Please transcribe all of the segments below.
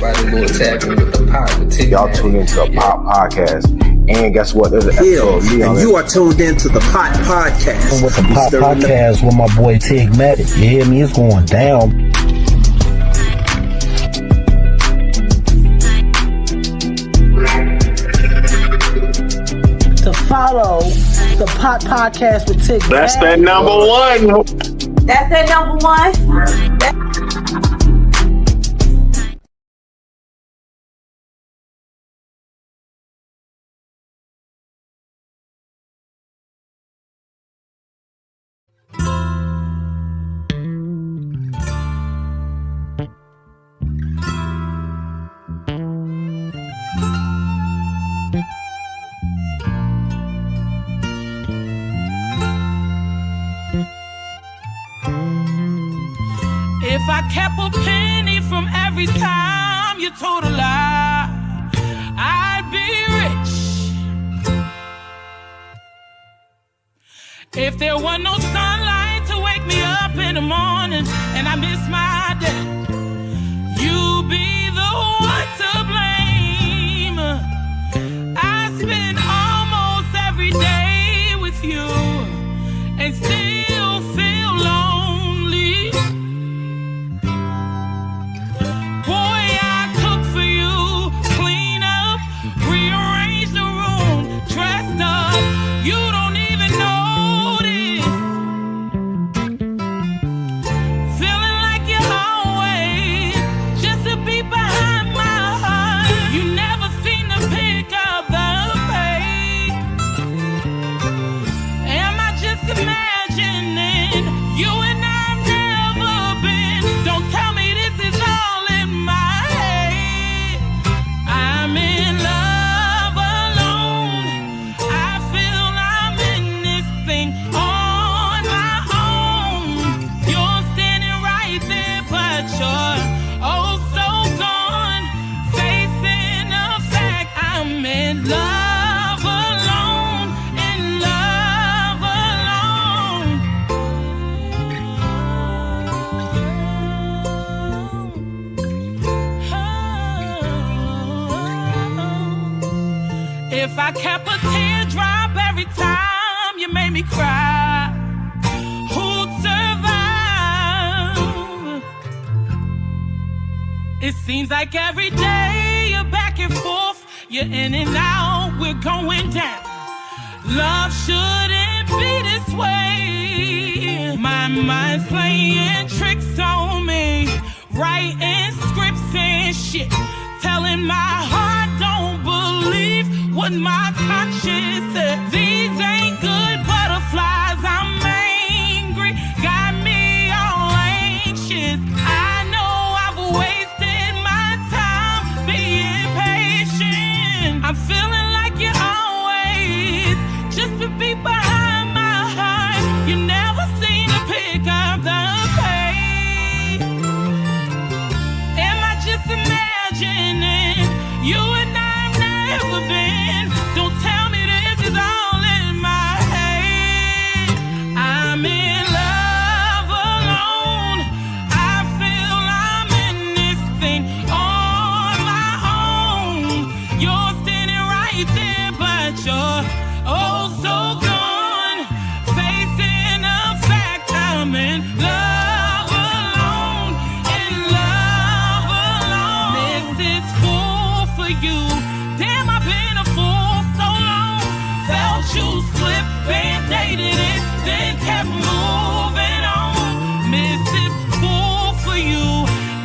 everybody little tapping with the pot with Tigmatic. Y'all tuned into the Pop Podcast. And guess what? There's an episode of me on and it. you are tuned into the Pot Podcast. And with the Pot Podcast with my boy Tigmatic. You hear me? It's going down. To follow the Pot Podcast with Tigmatic. That's that number one. That's that number one. If I kept a penny from every time you told a lie, I'd be rich. If there were no sunlight to wake me up in the morning and I miss my day, you'd be the one to blame. I spend almost every day with you and still feel lonely. Boy, I cook for you, clean up, rearrange the room, dressed up. You don't even notice. Feeling like you're always just a beat behind my heart. You never seem to pick up the pace. Am I just imagining you and I've never been? Don't tell me this is all in my head. I'm in love alone. I feel I'm in this thing on my own. You're standing right there, but you're oh so gone. Facing the fact I'm in love alone. In love alone. If I kept a teardrop every time you made me cry, who'd survive? It seems like every day you're back and forth, you're in and out, we're going down. Love shouldn't be this way. My mind's playing tricks on me, writing scripts and shit, telling my heart don't believe what my conscience said. These ain't good butterflies, I'm angry, got me all anxious. I know I've wasted my time being patient. I'm feeling like you're always just a beat behind my heart. You never seem to pick up the pace. Am I just imagining you and I've never been? Don't tell me this is all in my head. I'm in love alone. I feel I'm in this thing on my own. You're standing right there, but you're oh so gone. Facing the fact I'm in love alone. In love alone. This is full for you. Damn, I've been a fool so long. Felt you slip, band-aided it, then kept moving on. Miss is full for you.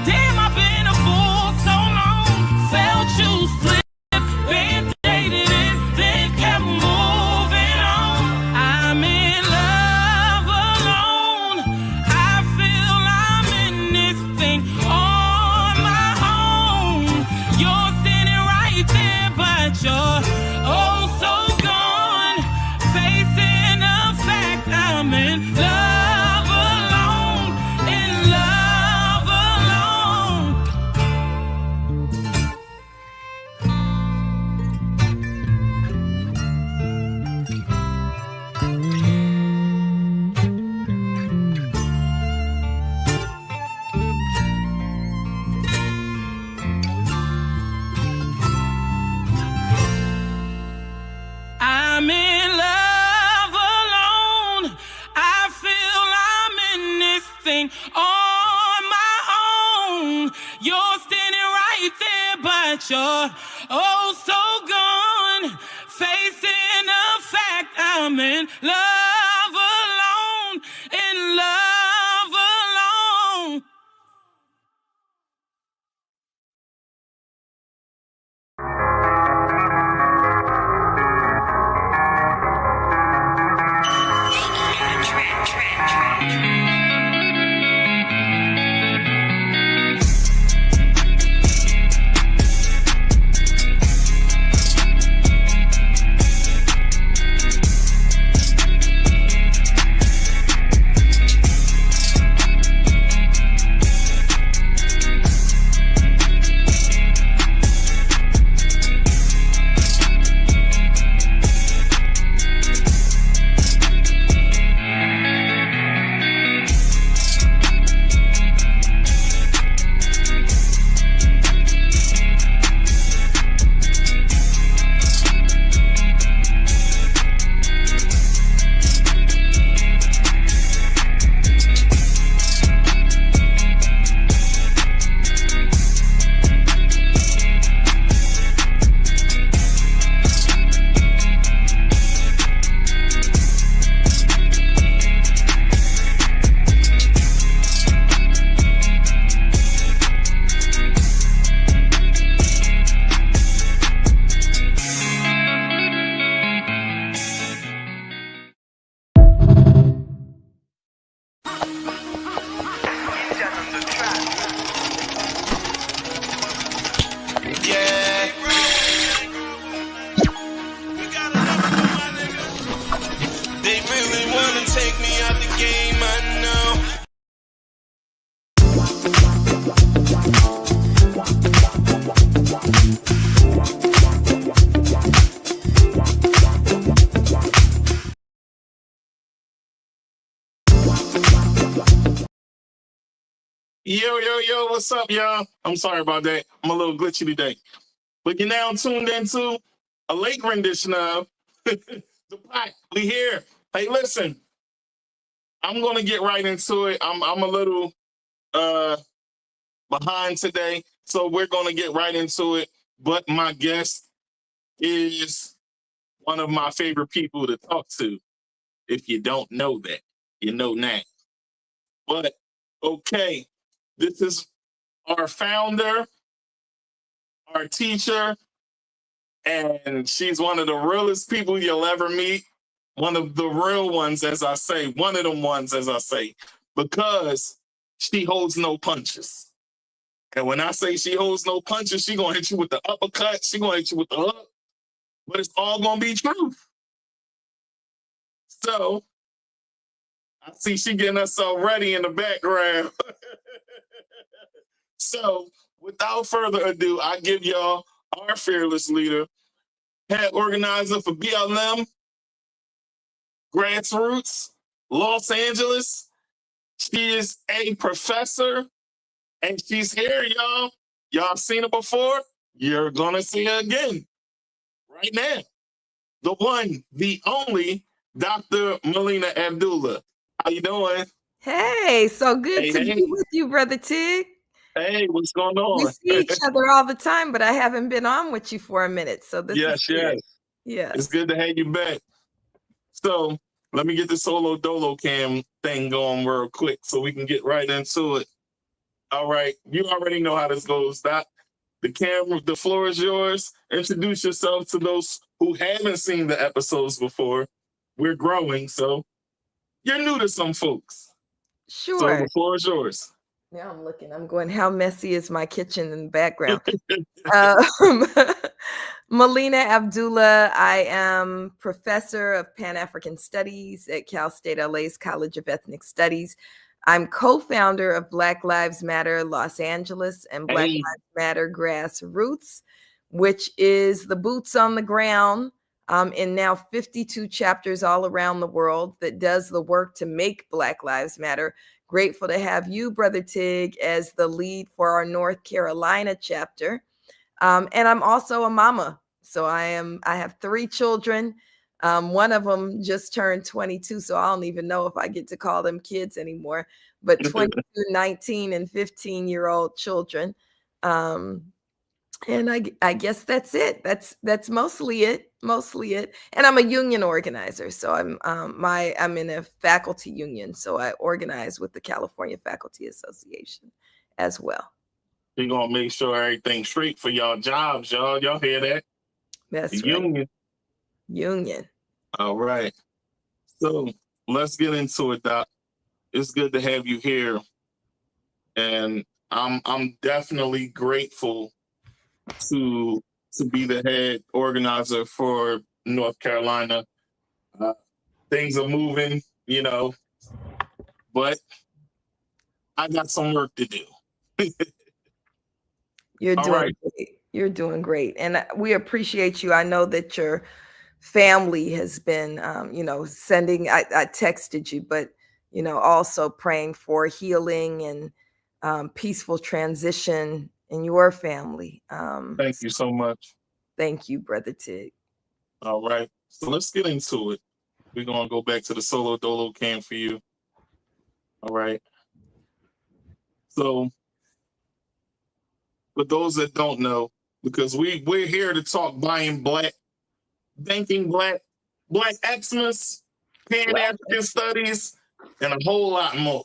Damn, I've been a fool so long. Felt you slip, band-aided it, then kept moving on. I'm in love alone. I feel I'm in this thing on my own. You're standing right there. everything on my own. You're standing right there, but you're oh so gone. Facing the fact I'm in love alone, in love alone. Yo, what's up, y'all? I'm sorry about that. I'm a little glitchy today. But you're now tuned into a late rendition of The Pot. We here. Hey, listen, I'm going to get right into it. I'm a little behind today, so we're going to get right into it. But my guest is one of my favorite people to talk to. If you don't know that, you know now. But, okay, this is our founder, our teacher, and she's one of the realest people you'll ever meet. One of the real ones, as I say, one of them ones, as I say, because she holds no punches. And when I say she holds no punches, she gonna hit you with the uppercut, she gonna hit you with the hook, but it's all gonna be truth. So, I see she getting us all ready in the background. So, without further ado, I give y'all our fearless leader, head organizer for BLM, Grassroots, Los Angeles. She is a professor, and she's here, y'all. Y'all seen her before? You're gonna see her again right now. The one, the only, Dr. Melina Abdullah. How you doing? Hey, so good to Hey. be with you, Brother Tig. Hey, what's going on? We see each other all the time, but I haven't been on with you for a minute. So this is good. Yeah. It's good to have you back. So let me get the solo dolo cam thing going real quick so we can get right into it. All right, you already know how this goes, Doc. The camera, the floor is yours. Introduce yourself to those who haven't seen the episodes before. We're growing, so you're new to some folks. Sure. So the floor is yours. Now I'm looking, I'm going, how messy is my kitchen in the background? Melina Abdullah, I am professor of Pan-African Studies at Cal State LA's College of Ethnic Studies. I'm co-founder of Black Lives Matter Los Angeles and Black Lives Matter Grassroots, which is the boots on the ground in now 52 chapters all around the world that does the work to make Black Lives Matter. Grateful to have you, Brother Tig, as the lead for our North Carolina chapter. And I'm also a mama. So I have 3 children. One of them just turned 22, so I don't even know if I get to call them kids anymore. But 22, 19, and 15-year-old children. And I guess that's it. That's mostly it. And I'm a union organizer, so I'm in a faculty union, so I organize with the California Faculty Association as well. We're gonna make sure everything's straight for y'all jobs, y'all. Y'all hear that? That's Union. right. Union. All right. So let's get into it, Doc. It's good to have you here, and I'm definitely grateful to be the head organizer for North Carolina. Things are moving, but I got some work to do. You're All doing right. great. You're doing great. And we appreciate you. I know that your family has been, sending, I texted you, but, also praying for healing and peaceful transition in your family. Thank you so much. Thank you, Brother Tig. All right. So let's get into it. We're going to go back to the solo dolo cam for you. All right. So for those that don't know, because we're here to talk buying black, banking black Xmas, Pan-African studies, and a whole lot more.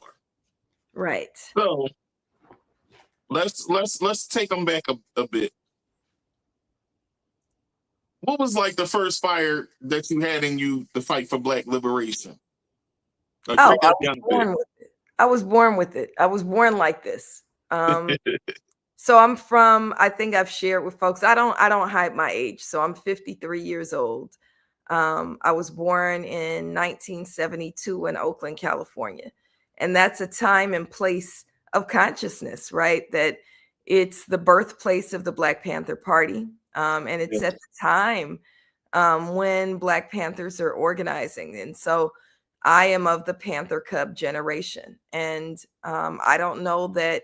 Right. So let's take them back a bit. What was like the first fire that you had in you to fight for black liberation? I was born with it. I was born like this. So I'm from, I think I've shared with folks, I don't hide my age. So I'm 53 years old. I was born in 1972 in Oakland, California. And that's a time and place of consciousness, right? That it's the birthplace of the Black Panther Party. And it's at the time when Black Panthers are organizing. And so I am of the Panther Cub generation. And I don't know that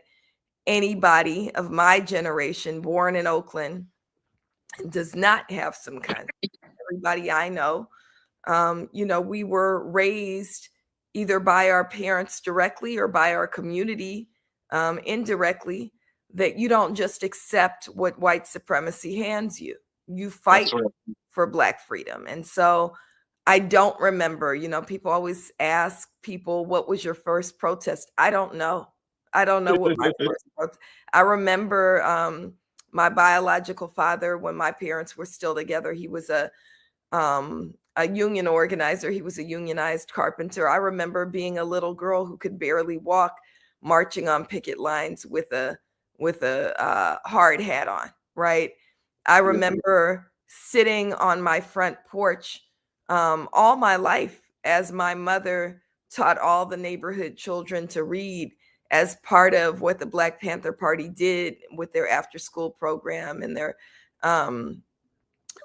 anybody of my generation born in Oakland does not have some kind of, everybody I know, we were raised either by our parents directly or by our community indirectly, that you don't just accept what white supremacy hands you. You fight for Black freedom. And so I don't remember, people always ask people, what was your first protest? I don't know. I don't know what my first protest. I remember my biological father, when my parents were still together, he was a union organizer. He was a unionized carpenter. I remember being a little girl who could barely walk, marching on picket lines with a hard hat on, right? I remember sitting on my front porch all my life as my mother taught all the neighborhood children to read as part of what the Black Panther Party did with their after-school program and their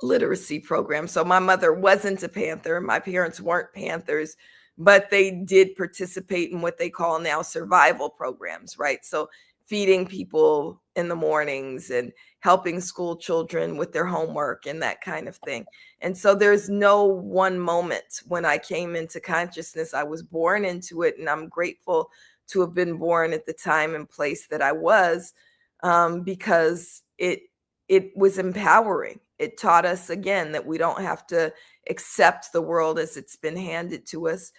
literacy program. So my mother wasn't a Panther. My parents weren't Panthers, but they did participate in what they call now survival programs, right? So feeding people in the mornings and helping school children with their homework and that kind of thing. And so there's no one moment when I came into consciousness. I was born into it, and I'm grateful to have been born at the time and place that I was, because it was empowering. It taught us, again, that we don't have to accept the world as it's been handed to us.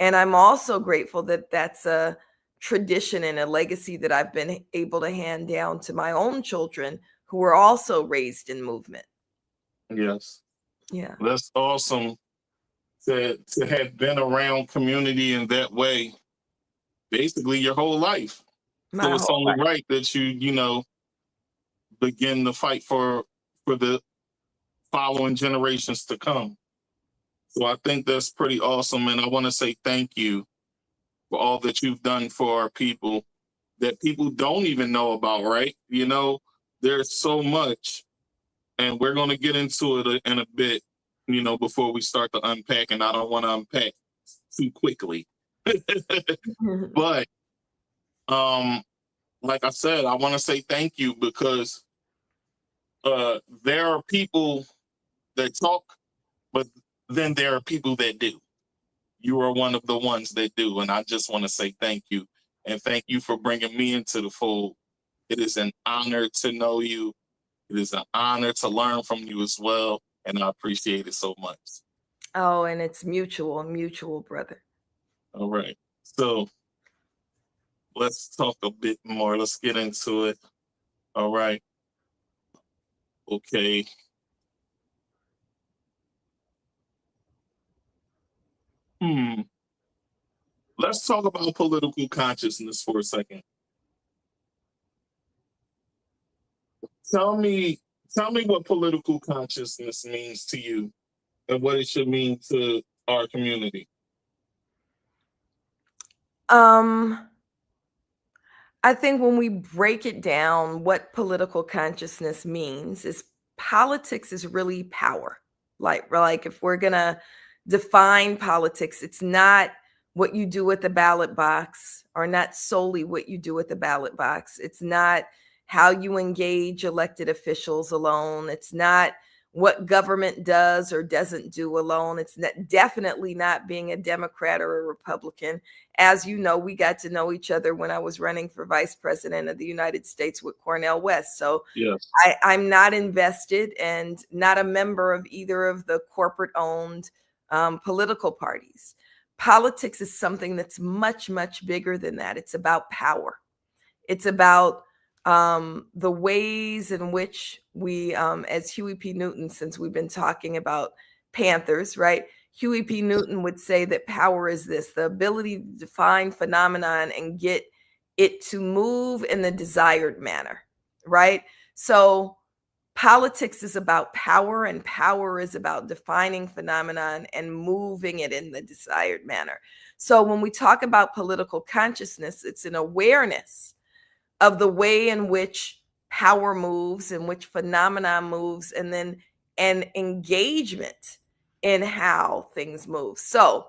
And I'm also grateful that that's a tradition and a legacy that I've been able to hand down to my own children who were also raised in movement. Yes. Yeah. That's awesome to have been around community in that way, basically your whole life. So it's only right that you begin to fight for the following generations to come. So I think that's pretty awesome. And I want to say thank you for all that you've done for our people that people don't even know about, right? There's so much, and we're going to get into it in a bit, before we start to unpack, and I don't want to unpack too quickly. But like I said, I want to say thank you, because there are people that talk, but then there are people that do. You are one of the ones that do. And I just want to say thank you. And thank you for bringing me into the fold. It is an honor to know you. It is an honor to learn from you as well. And I appreciate it so much. Oh, and it's mutual, brother. All right. So let's talk a bit more. Let's get into it. All right. Okay. Let's talk about political consciousness for a second. Tell me what political consciousness means to you and what it should mean to our community. I think when we break it down, what political consciousness means is politics is really power. Like if we're gonna define politics, it's not what you do at the ballot box, or not solely what you do at the ballot box. It's not how you engage elected officials alone. It's not what government does or doesn't do alone. It's definitely not being a Democrat or a Republican. As you know, we got to know each other when I was running for vice president of the United States with Cornel West. So yes. I'm not invested and not a member of either of the corporate-owned political parties. Politics is something that's much, much bigger than that. It's about power. It's about the ways in which we, as Huey P. Newton, since we've been talking about Panthers, right? Huey P. Newton would say that power is this, the ability to define phenomenon and get it to move in the desired manner, right? So politics is about power, and power is about defining phenomenon and moving it in the desired manner. So when we talk about political consciousness, it's an awareness of the way in which power moves, in which phenomenon moves, and then an engagement in how things move. So,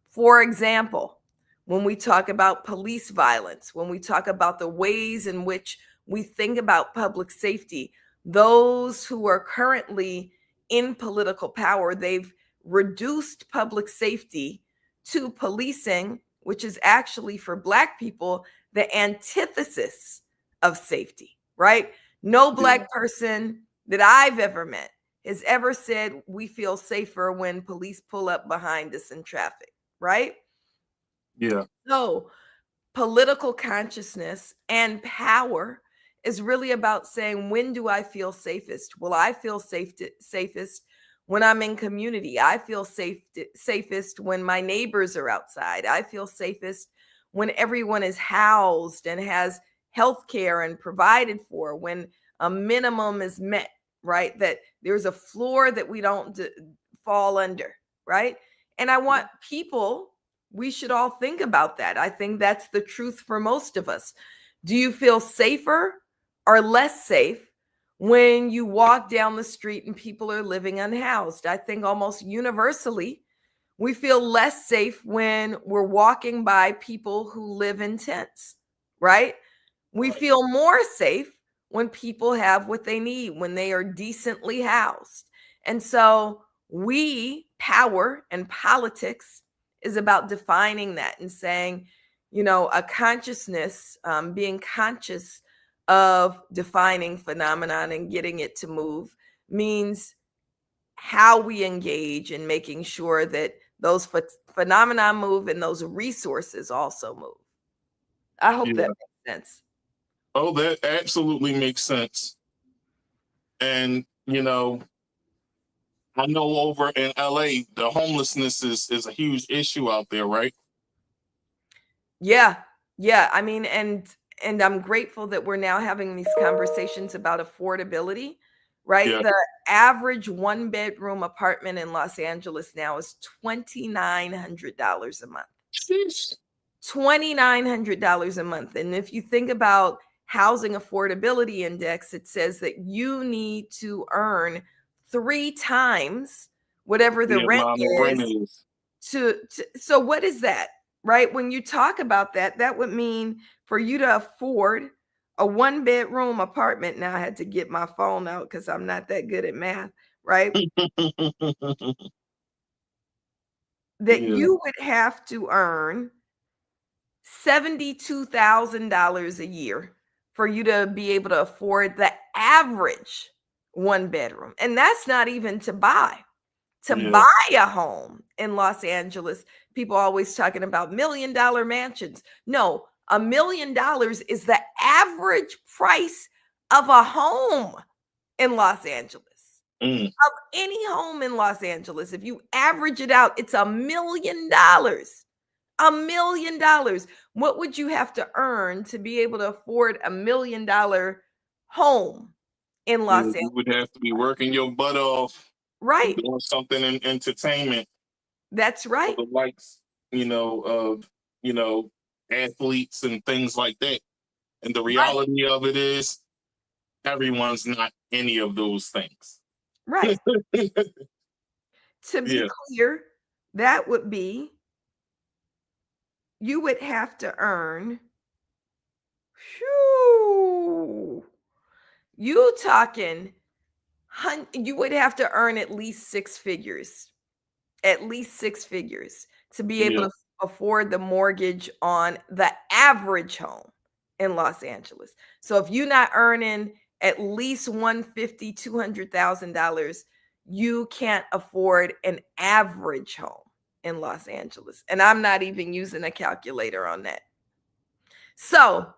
for example, when we talk about police violence, when we talk about the ways in which we think about public safety, those who are currently in political power, they've reduced public safety to policing, which is actually for Black people the antithesis of safety, right? No Black person that I've ever met has ever said we feel safer when police pull up behind us in traffic, right? Yeah. So political consciousness and power is really about saying, when do I feel safest? Well, I feel safest when I'm in community. I feel safest when my neighbors are outside. I feel safest when everyone is housed and has health care and provided for, when a minimum is met, right? That there's a floor that we don't fall under, right? And I want people, we should all think about that. I think that's the truth for most of us. Do you feel safer or less safe when you walk down the street and people are living unhoused? I think almost universally, we feel less safe when we're walking by people who live in tents, right? We feel more safe when people have what they need, when they are decently housed. And so power and politics is about defining that and saying, you know, a consciousness, being conscious of defining phenomenon and getting it to move means how we engage in making sure that those phenomena move and those resources also move. I hope that makes sense. Oh, that absolutely makes sense. And, you know, I know over in LA, the homelessness is a huge issue out there, right? Yeah. I mean, and I'm grateful that we're now having these conversations about affordability, right? Yeah. The average 1-bedroom apartment in Los Angeles now is $2,900 a month. Jeez. $2,900 a month. And if you think about housing affordability index, it says that you need to earn 3 times whatever the rent is. So what is that, right? When you talk about that, that would mean for you to afford a 1-bedroom apartment. Now I had to get my phone out because I'm not that good at math, right? that you would have to earn $72,000 a year for you to be able to afford the average one bedroom. And that's not even to buy. Buy a home in Los Angeles, people always talking about $1 million mansions. No, $1 million is the average price of a home in Los Angeles. Of any home in Los Angeles, if you average it out, it's $1 million. $1 million. What would you have to earn to be able to afford $1 million home in Los Angeles? You would have to be working your butt off, right? Doing something in entertainment. That's right. The likes, of athletes and things like that. And the reality of it is, everyone's not any of those things. Right. To be clear, that would be, you would have to earn, you would have to earn at least six figures to be able to afford the mortgage on the average home in Los Angeles. So if you're not earning at least $150,000, $200,000, you can't afford an average home in Los Angeles. And I'm not even using a calculator on that. So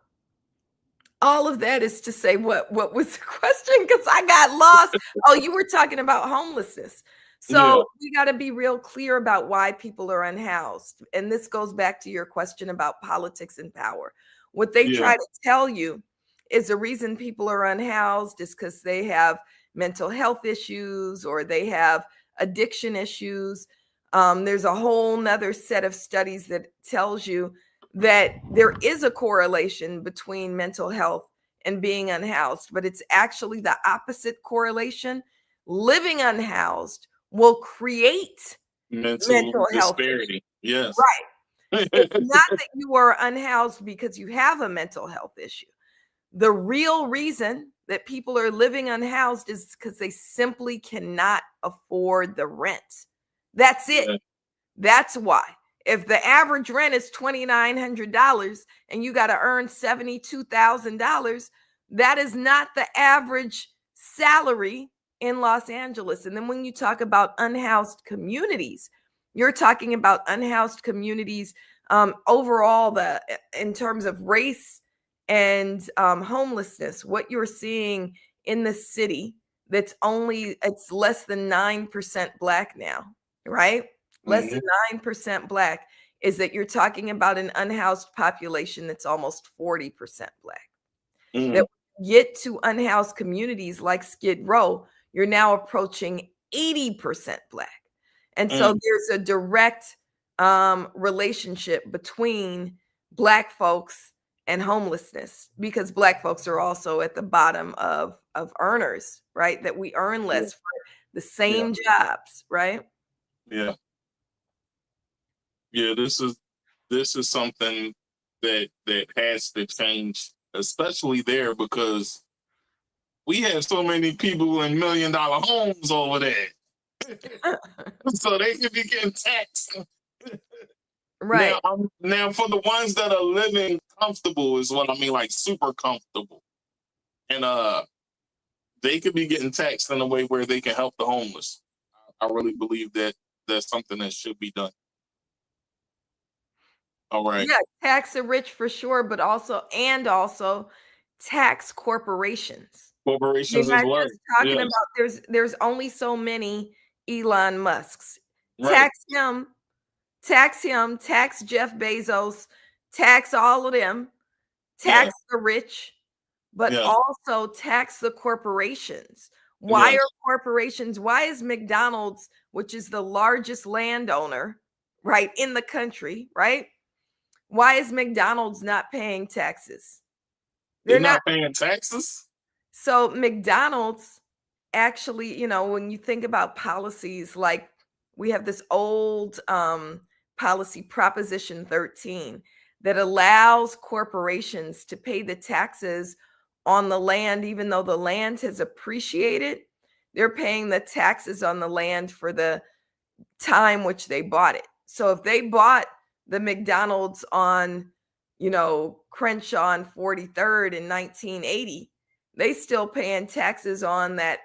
all of that is to say, what was the question? Because I got lost. Oh, you were talking about homelessness. So we got to be real clear about why people are unhoused. And this goes back to your question about politics and power. What they try to tell you is the reason people are unhoused is because they have mental health issues or they have addiction issues. There's a whole nother set of studies that tells you that there is a correlation between mental health and being unhoused, but it's actually the opposite correlation. Living unhoused will create mental health disparity. Yes. Right. It's not that you are unhoused because you have a mental health issue. The real reason that people are living unhoused is because they simply cannot afford the rent. That's it. That's why. If the average rent is $2,900 and you got to earn $72,000, that is not the average salary in Los Angeles. And then when you talk about unhoused communities, you're talking about unhoused communities overall, in terms of race and homelessness. What you're seeing in the city, it's less than 9% Black now, right? Less than 9% Black, is that you're talking about an unhoused population that's almost 40% Black. That get to unhoused communities like Skid Row, you're now approaching 80% Black. And so there's a direct relationship between Black folks and homelessness, because Black folks are also at the bottom of earners, right? That we earn less for the same jobs, right? Yeah. Yeah, this is something that has to change, especially there, because we have so many people in $1 million homes over there. So they could be getting taxed. Right. Now, for the ones that are living comfortable is what I mean, like super comfortable. And they could be getting taxed in a way where they can help the homeless. I really believe that that's something that should be done. All right. Yeah, tax the rich for sure, but also tax corporations. Corporations You're as not well. just talking about there's only so many Elon Musks. Tax him, tax Jeff Bezos, tax all of them, tax the rich, but also tax the corporations. Why are corporations? Why is McDonald's, which is the largest landowner, right, in the country, right? Why is McDonald's not paying taxes? They're not paying taxes? So McDonald's actually, when you think about policies, like we have this old policy, Proposition 13, that allows corporations to pay the taxes on the land, even though the land has appreciated. They're paying the taxes on the land for the time which they bought it. So if they bought the McDonald's on, Crenshaw and 43rd in 1980, they still paying taxes on that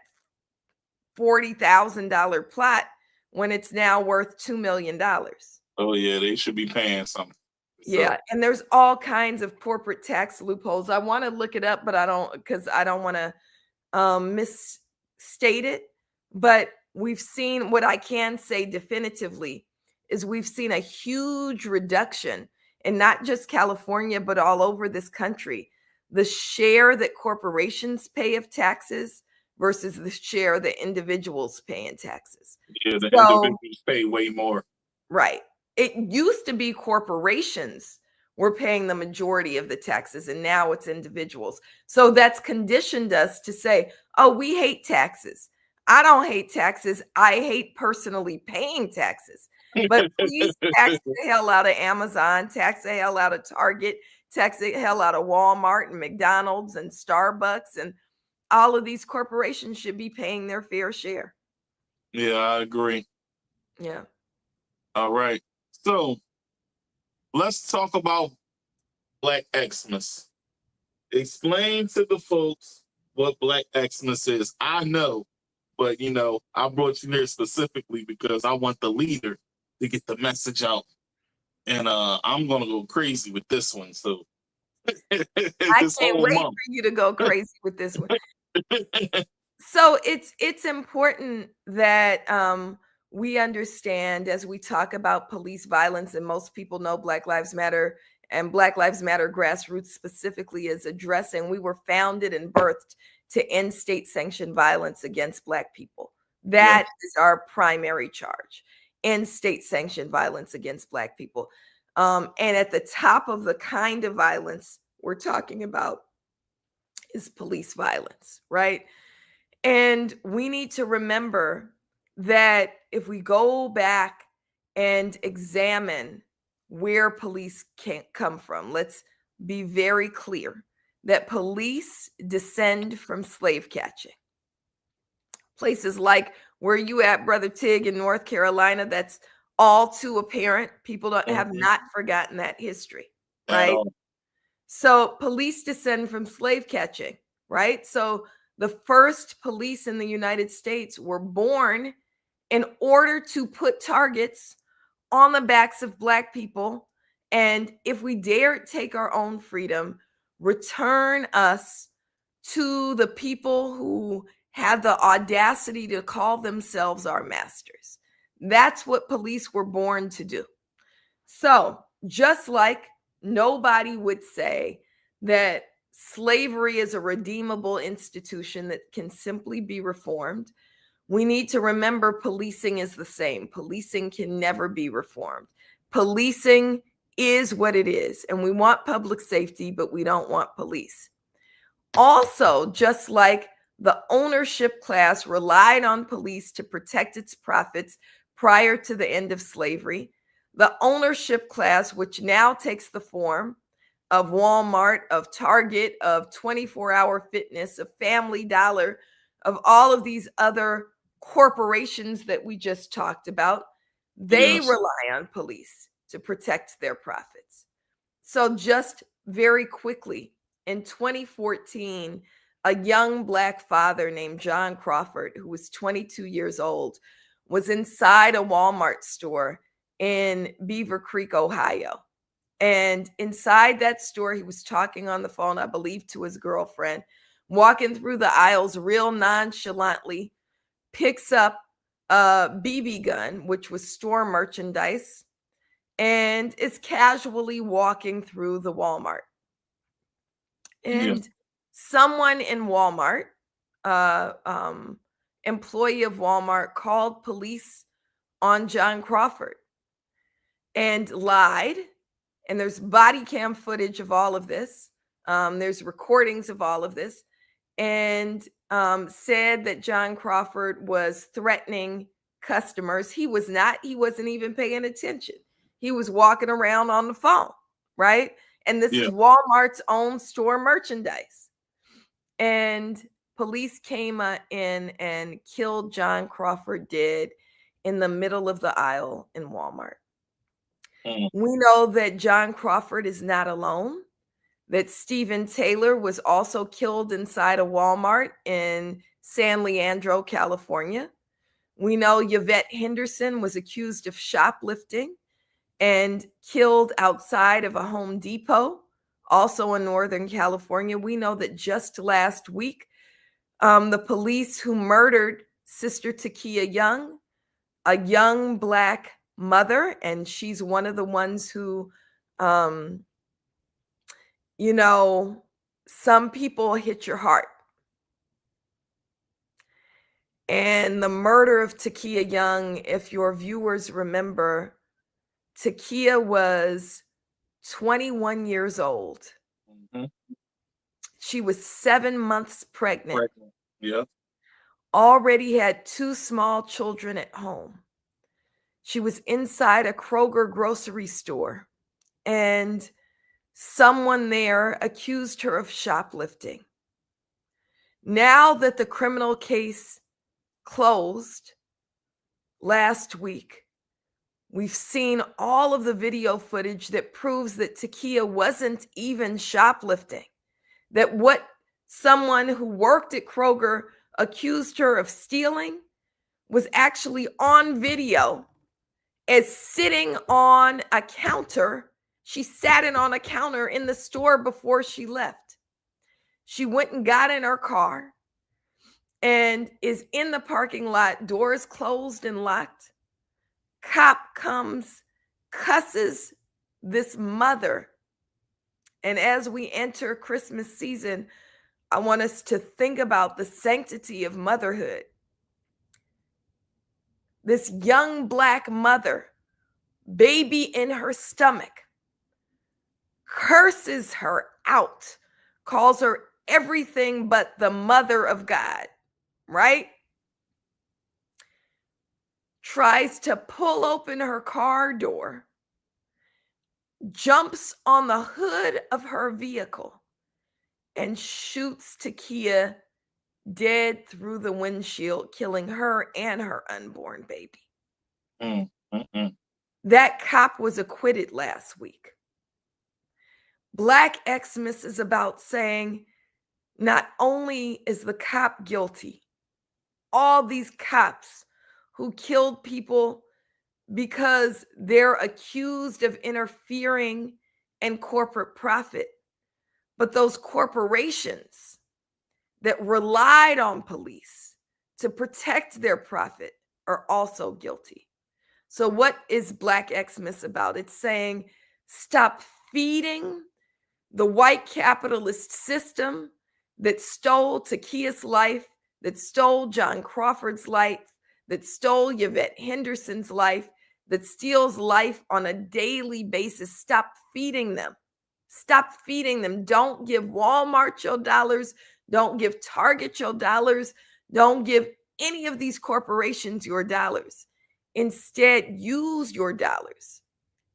$40,000 plot when it's now worth $2 million. Oh yeah, they should be paying something. Yeah, and there's all kinds of corporate tax loopholes. I want to look it up, but I don't, because I don't want to misstate it. But we've seen, what I can say definitively is we've seen a huge reduction in not just California, but all over this country, the share that corporations pay of taxes versus the share that individuals pay in taxes. Yeah, the individuals pay way more. Right. It used to be corporations were paying the majority of the taxes, and now it's individuals. So that's conditioned us to say, oh, we hate taxes. I don't hate taxes. I hate personally paying taxes. But please tax the hell out of Amazon, tax the hell out of Target, tax the hell out of Walmart and McDonald's and Starbucks, and all of these corporations should be paying their fair share. Yeah, I agree. Yeah. All right. So let's talk about Black Xmas. Explain to the folks what Black Xmas is. I know, but I brought you here specifically because I want the leader to get the message out. And I'm gonna go crazy with this one. So I can't wait for you to go crazy with this one. So it's important that we understand, as we talk about police violence, and most people know Black Lives Matter and Black Lives Matter Grassroots specifically is addressing. We were founded and birthed to end state-sanctioned violence against Black people. That is our primary charge, end state-sanctioned violence against Black people. And at the top of the kind of violence we're talking about is police violence, right? And we need to remember that if we go back and examine where police can't come from, let's be very clear that police descend from slave catching. Places like where you at, Brother Tig, in North Carolina, that's all too apparent. People have not forgotten that history, right? So police descend from slave catching, right? So the first police in the United States were born in order to put targets on the backs of Black people. And if we dare take our own freedom, return us to the people who had the audacity to call themselves our masters. That's what police were born to do. So just like nobody would say that slavery is a redeemable institution that can simply be reformed, we need to remember policing is the same. Policing can never be reformed. Policing is what it is, and we want public safety, but we don't want police. Also, just like the ownership class relied on police to protect its profits prior to the end of slavery, the ownership class, which now takes the form of Walmart, of Target, of 24-Hour Fitness, of Family Dollar, of all of these other corporations that we just talked about, they rely on police to protect their profits. So just very quickly, in 2014, a young Black father named John Crawford, who was 22 years old, was inside a Walmart store in Beaver Creek, Ohio. And inside that store, he was talking on the phone, I believe, to his girlfriend, walking through the aisles real nonchalantly, picks up a BB gun, which was store merchandise, and is casually walking through the Walmart. And someone in Walmart, employee of Walmart, called police on John Crawford and lied. And there's body cam footage of all of this. There's recordings of all of this, and said that John Crawford was threatening customers. He was not. He wasn't even paying attention. He was walking around on the phone, right? And this is Walmart's own store merchandise. And police came in and killed John Crawford dead in the middle of the aisle in Walmart. Mm. We know that John Crawford is not alone, that Stephen Taylor was also killed inside a Walmart in San Leandro, California. We know Yvette Henderson was accused of shoplifting and killed outside of a Home Depot, also in Northern California. We know that just last week, the police who murdered Sister Takia Young, a young Black mother, and she's one of the ones who, some people hit your heart. And the murder of Takia Young, if your viewers remember, Takia was 21 years old. Mm-hmm. She was 7 months pregnant. Yeah. Already had 2 small children at home. She was inside a Kroger grocery store, and someone there accused her of shoplifting. Now that the criminal case closed last week, we've seen all of the video footage that proves that Takia wasn't even shoplifting, that what someone who worked at Kroger accused her of stealing was actually on video as sitting on a counter. She sat in on a counter in the store before she left. She went and got in her car and is in the parking lot, doors closed and locked. Cop comes, cusses this mother. And as we enter Christmas season, I want us to think about the sanctity of motherhood. This young Black mother, baby in her stomach, curses her out, calls her everything but the mother of God, right? Tries to pull open her car door, jumps on the hood of her vehicle, and shoots Takia dead through the windshield, killing her and her unborn baby. That cop was acquitted last week. Black Xmas is about saying not only is the cop guilty, all these cops who killed people because they're accused of interfering in corporate profit, but those corporations that relied on police to protect their profit are also guilty. So what is Black Xmas about? It's saying stop feeding the white capitalist system that stole Takia's life, that stole John Crawford's life, that stole Yvette Henderson's life, that steals life on a daily basis. Stop feeding them. Stop feeding them. Don't give Walmart your dollars. Don't give Target your dollars. Don't give any of these corporations your dollars. Instead, use your dollars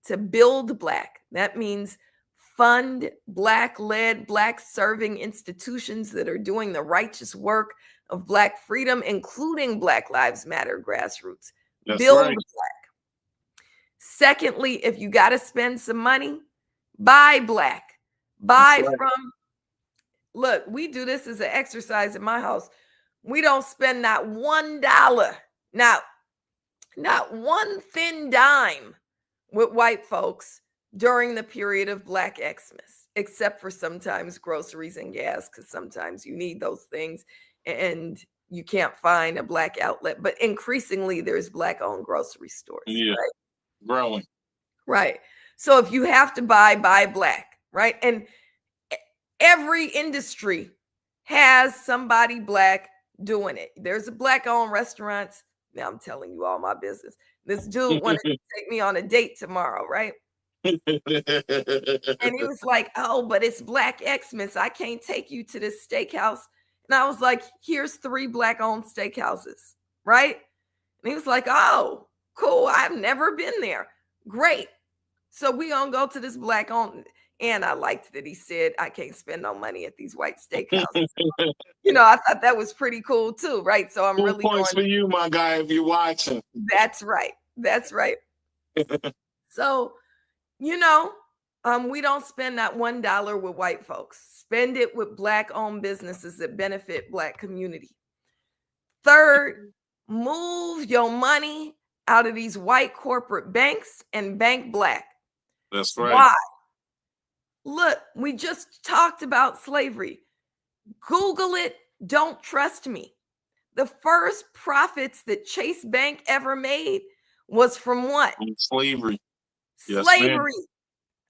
to build Black. That means fund Black-led, Black-serving institutions that are doing the righteous work of Black freedom, including Black Lives Matter grassroots. That's Build right. Black. Secondly, if you got to spend some money, buy Black. Buy from, look, we do this as an exercise in my house. We don't spend not $1, not one thin dime with white folks during the period of Black Xmas, except for sometimes groceries and gas, because sometimes you need those things and you can't find a Black outlet. But increasingly, there's Black-owned grocery stores. Yeah, right? growing. Right. So if you have to buy Black, right? And every industry has somebody Black doing it. There's a Black-owned restaurants. Now I'm telling you all my business. This dude wanted to take me on a date tomorrow, right? And he was like, oh, but it's Black Xmas. I can't take you to this steakhouse. And I was like, here's 3 Black-owned steakhouses, right? And he was like, oh, cool. I've never been there. Great. So we gonna go to this Black-owned. And I liked that he said, I can't spend no money at these white steakhouses. I thought that was pretty cool too, right? So I'm Cool really points for you, my guy, if you're watching. That's right. That's right. So we don't spend that $1 with white folks. Spend it with Black-owned businesses that benefit Black community. Third, move your money out of these white corporate banks and bank Black. That's right. Why? Look, we just talked about slavery. Google it. Don't trust me. The first profits that Chase Bank ever made was from what? Slavery. Yes, Slavery. Ma'am.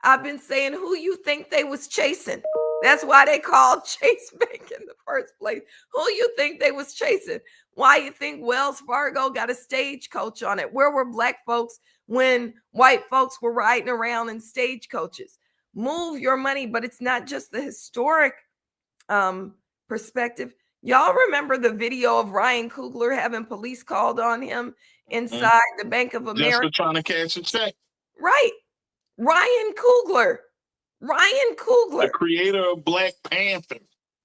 I've been saying, who you think they was chasing? That's why they called Chase Bank in the first place. Who you think they was chasing? Why you think Wells Fargo got a stagecoach on it? Where were Black folks when white folks were riding around in stagecoaches? Move your money, but it's not just the historic perspective. Y'all remember the video of Ryan Coogler having police called on him inside the Bank of America? Just for trying to cash a check. Right. Ryan Coogler. The creator of Black Panther.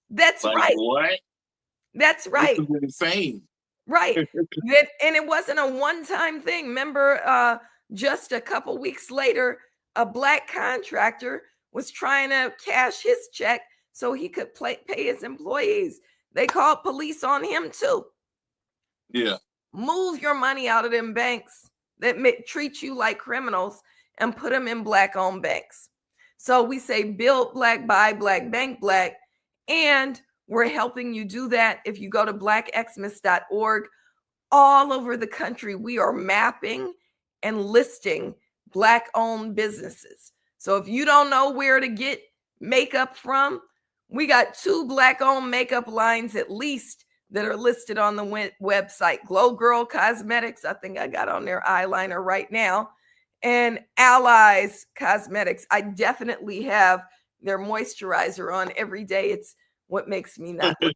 That's like, right. What? That's right. This is insane. Right. And it wasn't a one-time thing. Remember, just a couple weeks later, a Black contractor was trying to cash his check so he could pay his employees. They called police on him too. Yeah. Move your money out of them banks that treat you like criminals and put them in Black-owned banks. So we say build Black, buy Black, bank Black, and we're helping you do that. If you go to blackxmas.org, all over the country, we are mapping and listing Black-owned businesses. So if you don't know where to get makeup from, we got 2 Black-owned makeup lines at least that are listed on the website. Glow Girl Cosmetics, I think I got on their eyeliner right now, and Allies Cosmetics. I definitely have their moisturizer on every day. It's what makes me not look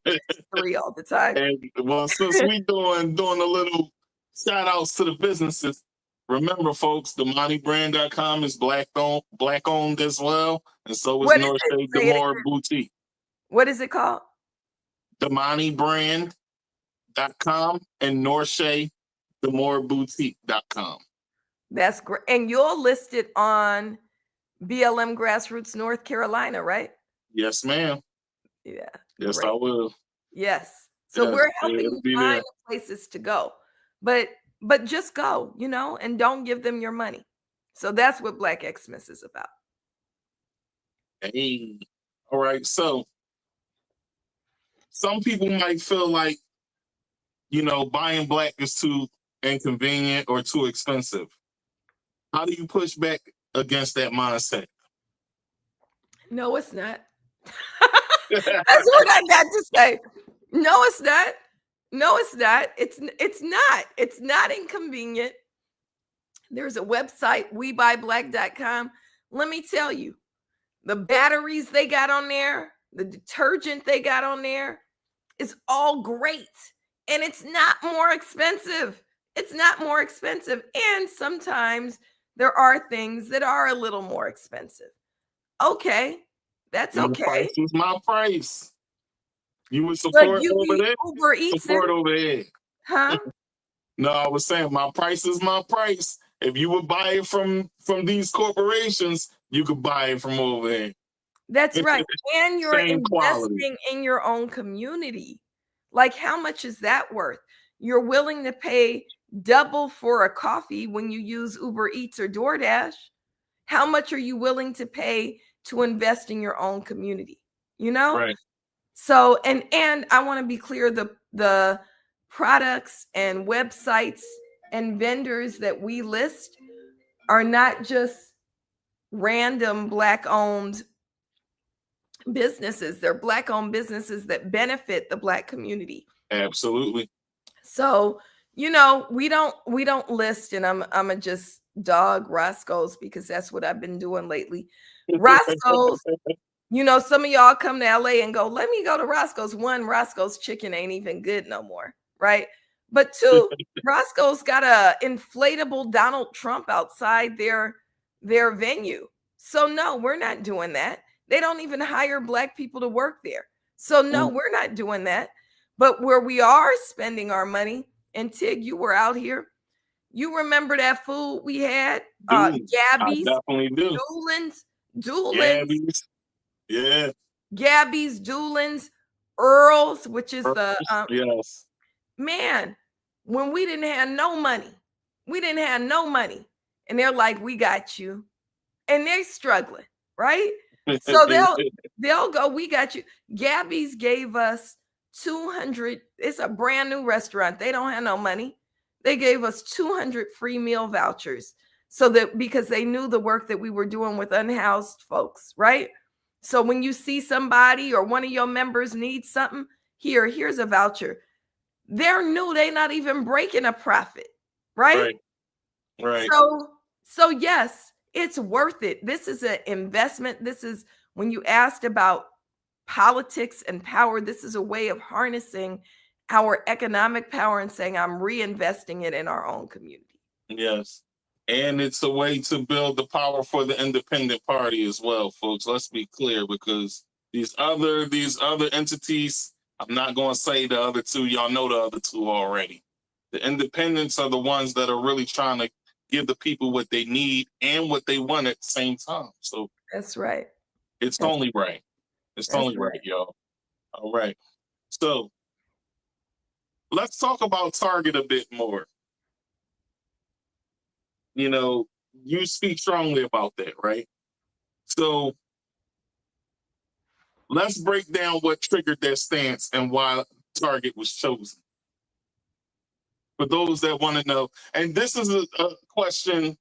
3 all the time. And, well, since we doing a little shout outs to the businesses, remember, folks, DamaniBrand.com is black owned as well, and so is North Shade Demore Boutique. What is it called? DamaniBrand.com and North Shade Demore Boutique.com. That's great. And you'll list it on BLM Grassroots North Carolina, right? Yes, ma'am. Yeah. Yes, great. I will. Yes. So yes, we're helping you find places to go. But just go, and don't give them your money. So that's what Black Xmas is about. Hey. All right. So some people might feel like, buying Black is too inconvenient or too expensive. How do you push back against that mindset? No, it's not. That's what I got to say. No, it's not. No, it's not. It's not. It's not inconvenient. There's a website, WeBuyBlack.com. Let me tell you, the batteries they got on there, the detergent they got on there is all great. And it's not more expensive. It's not more expensive. And sometimes there are things that are a little more expensive. Okay. That's okay. Price is my price. You would support over there? Uber Eats support over there. Huh? No, I was saying my price is my price. If you would buy it from these corporations, you could buy it from over there. That's right. And you're investing in your own community. Like, how much is that worth? You're willing to pay double for a coffee when you use Uber Eats or DoorDash. How much are you willing to pay to invest in your own community? Right. So, and I want to be clear, the products and websites and vendors that we list are not just random Black-owned businesses. They're Black-owned businesses that benefit the Black community. Absolutely. So, we don't list, and I'm a just dog Roscoe's because that's what I've been doing lately. Roscoe's, some of y'all come to LA and go, let me go to Roscoe's. 1, Roscoe's chicken ain't even good no more, right? But 2, Roscoe's got a inflatable Donald Trump outside their venue. So no, we're not doing that. They don't even hire Black people to work there. So no, we're not doing that. But where we are spending our money, and Tig, you were out here, You remember that food we had? Dude, I Gabby's, definitely do. Doolin's, Yeah. Gabby's, Doolin's, Earl's, which is the Yes. man, when we didn't have no money, and they're like, we got you, and they're struggling, right? So they'll go, we got you. Gabby's gave us 200. It's a brand new restaurant. They don't have no money. They gave us 200 free meal vouchers, so that because they knew the work that we were doing with unhoused folks, right? So when you see somebody or one of your members needs something, here's a voucher. They're new, they're not even breaking a profit, right? Right. So yes, it's worth it. This is an investment. This is, when you asked about politics and power, this is a way of harnessing our economic power and saying, I'm reinvesting it in our own community. Yes. And it's a way to build the power for the independent party as well, folks. Let's be clear, because these other entities, I'm not going to say the other two. Y'all know the other two already. The independents are the ones that are really trying to give the people what they need and what they want at the same time. So that's right. It's only right. It's only right, y'all. All right. So let's talk about Target a bit more. You know, you speak strongly about that, right? So let's break down what triggered their stance and why Target was chosen. For those that want to know. And this is a question,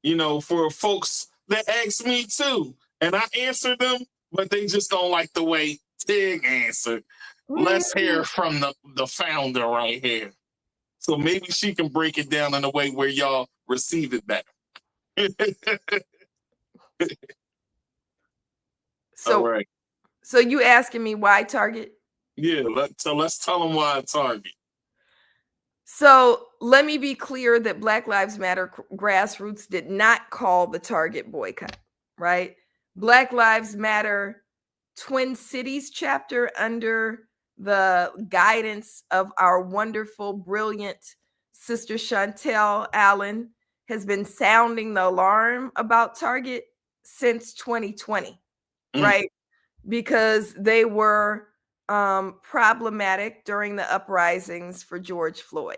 you know, for folks that ask me too. And I answer them, but they just don't like the way Tig answered. Let's hear from the founder right here. So maybe she can break it down in a way where y'all receive it better. So, all right. So you asking me why Target? Yeah, let's tell them why Target. So let me be clear that Black Lives Matter Grassroots did not call the Target boycott, right? Black Lives Matter Twin Cities chapter, under the guidance of our wonderful, brilliant sister Chantel Allen, has been sounding the alarm about Target since 2020, right? Because they were problematic during the uprisings for George Floyd.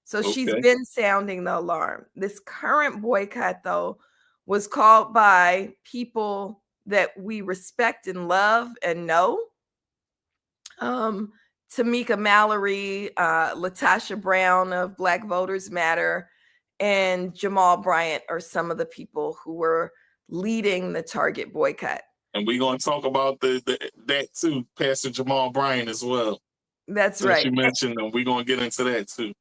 So she's been sounding the alarm. This current boycott, though, was called by people that we respect and love and know. Tamika Mallory, Latasha Brown of Black Voters Matter, and Jamal Bryant are some of the people who were leading the Target boycott. And we're going to talk about that too, Pastor Jamal Bryant as well. That's right. You mentioned them. We're going to get into that too.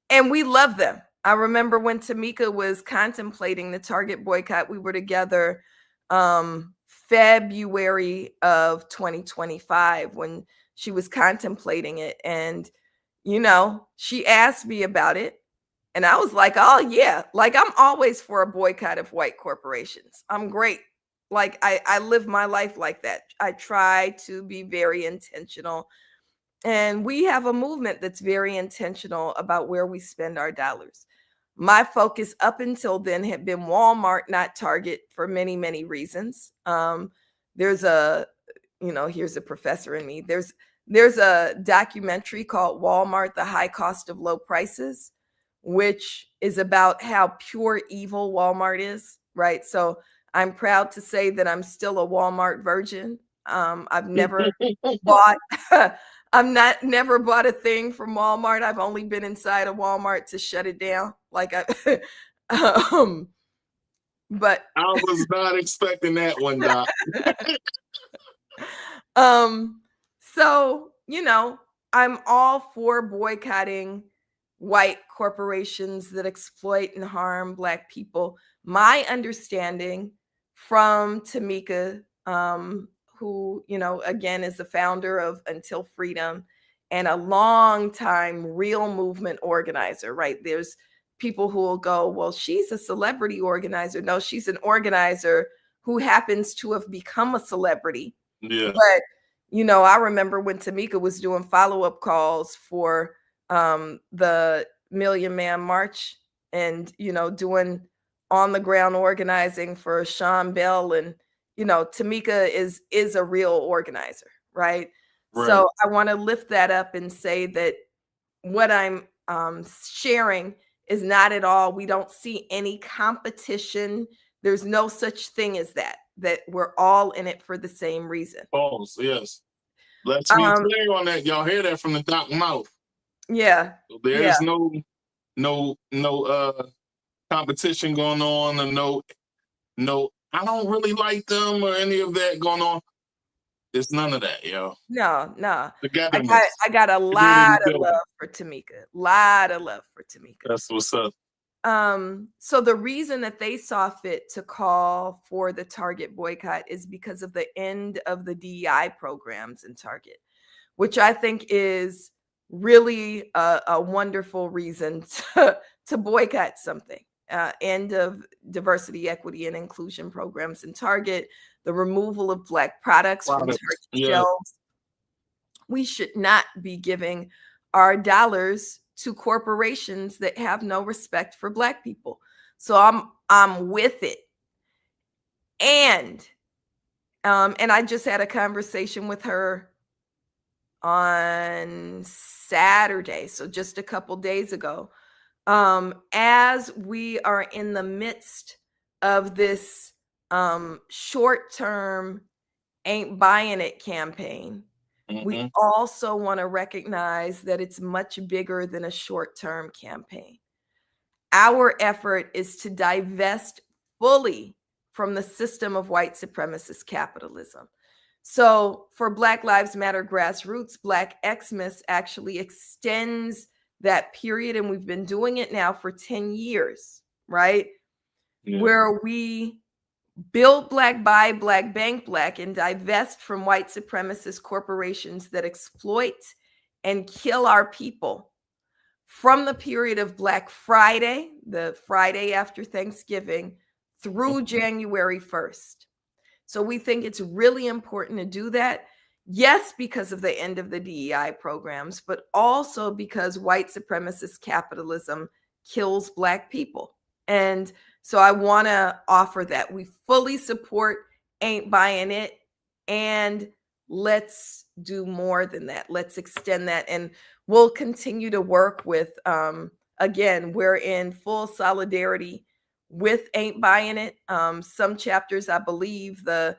And we love them. I remember when Tamika was contemplating the Target boycott, we were together February of 2025 when she was contemplating it. And, you know, she asked me about it. And I was like, oh, yeah, like I'm always for a boycott of white corporations. I'm great. Like I live my life like that. I try to be very intentional. And we have a movement that's very intentional about where we spend our dollars. My focus up until then had been Walmart, not Target, for many, many reasons. There's a, you know, here's a professor in me. There's a documentary called Walmart, The High Cost of Low Prices, which is about how pure evil Walmart is, right? So I'm proud to say that I'm still a Walmart virgin. I've never bought, never bought a thing from Walmart. I've only been inside of Walmart to shut it down. Like but I was not expecting that one, Doc. So, you know, I'm all for boycotting white corporations that exploit and harm Black people. My understanding from Tamika, who, you know, again, is the founder of Until Freedom and a long time real movement organizer, right? There's people who will go, well, she's a celebrity organizer. No, she's an organizer who happens to have become a celebrity. Yeah. But, you know, I remember when Tamika was doing follow-up calls for the Million Man March and, doing on the ground organizing for Sean Bell. And, Tamika is a real organizer, right? Right. So I want to lift that up and say that what I'm sharing is not at all, we don't see any competition. There's no such thing as that we're all in it for the same reason. Pause. Yes. Let's be clear on that. Y'all hear that from the doc mouth. Yeah. There's no competition going on, and no, I don't really like them or any of that going on. It's none of that, yo. No. Togetherness. I got a lot of love for Tamika. That's what's up. So the reason that they saw fit to call for the Target boycott is because of the end of the DEI programs in Target, which I think is really a wonderful reason to boycott something. End of diversity, equity, and inclusion programs in Target, the removal of Black products from Target shelves. We should not be giving our dollars to corporations that have no respect for Black people. So I'm with it. And I just had a conversation with her on Saturday, so just a couple days ago. As we are in the midst of this short-term ain't buying it campaign, we also want to recognize that it's much bigger than a short-term campaign. Our effort is to divest fully from the system of white supremacist capitalism. So for Black Lives Matter Grassroots, Black Xmas actually extends that period, and we've been doing it now for 10 years, right? Yeah. Where we build Black, buy Black, bank Black, and divest from white supremacist corporations that exploit and kill our people from the period of Black Friday, the Friday after Thanksgiving, through January 1st. So we think it's really important to do that. Yes, because of the end of the DEI programs, but also because white supremacist capitalism kills Black people. And so I want to offer that. We fully support Ain't Buying It, and let's do more than that. Let's extend that, and we'll continue to work with, again, we're in full solidarity with Ain't Buying It. Some chapters, I believe, the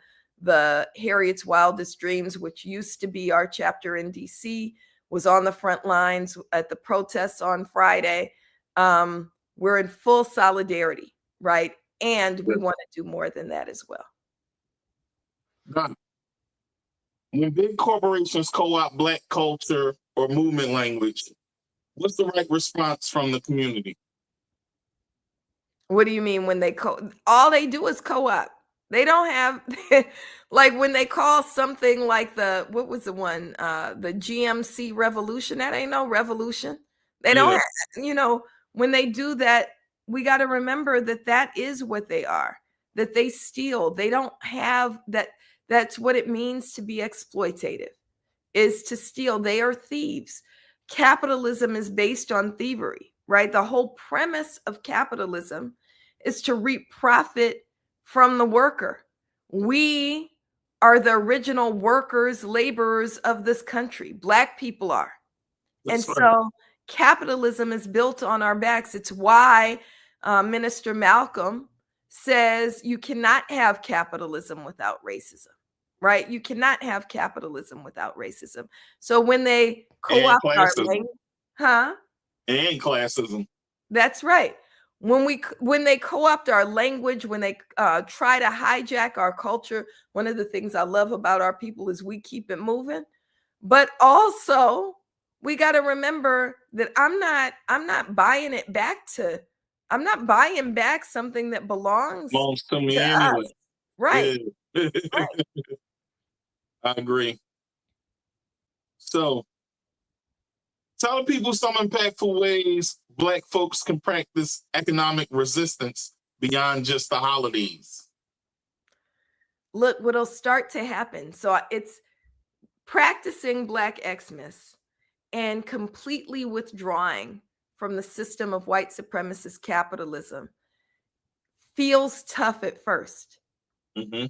Harriet's Wildest Dreams, which used to be our chapter in DC, was on the front lines at the protests on Friday. We're in full solidarity, right? And we want to do more than that as well. When big corporations co-opt Black culture or movement language, what's the right response from the community? What do you mean when they all they do is co-op? They don't have, like when they call something like what was the one? The GMC revolution, that ain't no revolution. They don't have, when they do that, we got to remember that is what they are, that they steal. They don't have that. That's what it means to be exploitative, is to steal. They are thieves. Capitalism is based on thievery, right? The whole premise of capitalism is to reap profit from the worker. We are the original workers, laborers of this country. Black people are. That's and right. So capitalism is built on our backs. It's why Minister Malcolm says you cannot have capitalism without racism, right? You cannot have capitalism without racism. So when they co-opt our language, and classism. That's right. When they co-opt our language, when they try to hijack our culture, one of the things I love about our people is we keep it moving. But also, we got to remember that I'm not buying it back to. I'm not buying back something that belongs to me anyway. Us. Right. Yeah. Right. I agree. So, tell people some impactful ways Black folks can practice economic resistance beyond just the holidays. Look, what'll start to happen. So it's practicing Black Xmas and completely withdrawing from the system of white supremacist capitalism feels tough at first. Mm-hmm.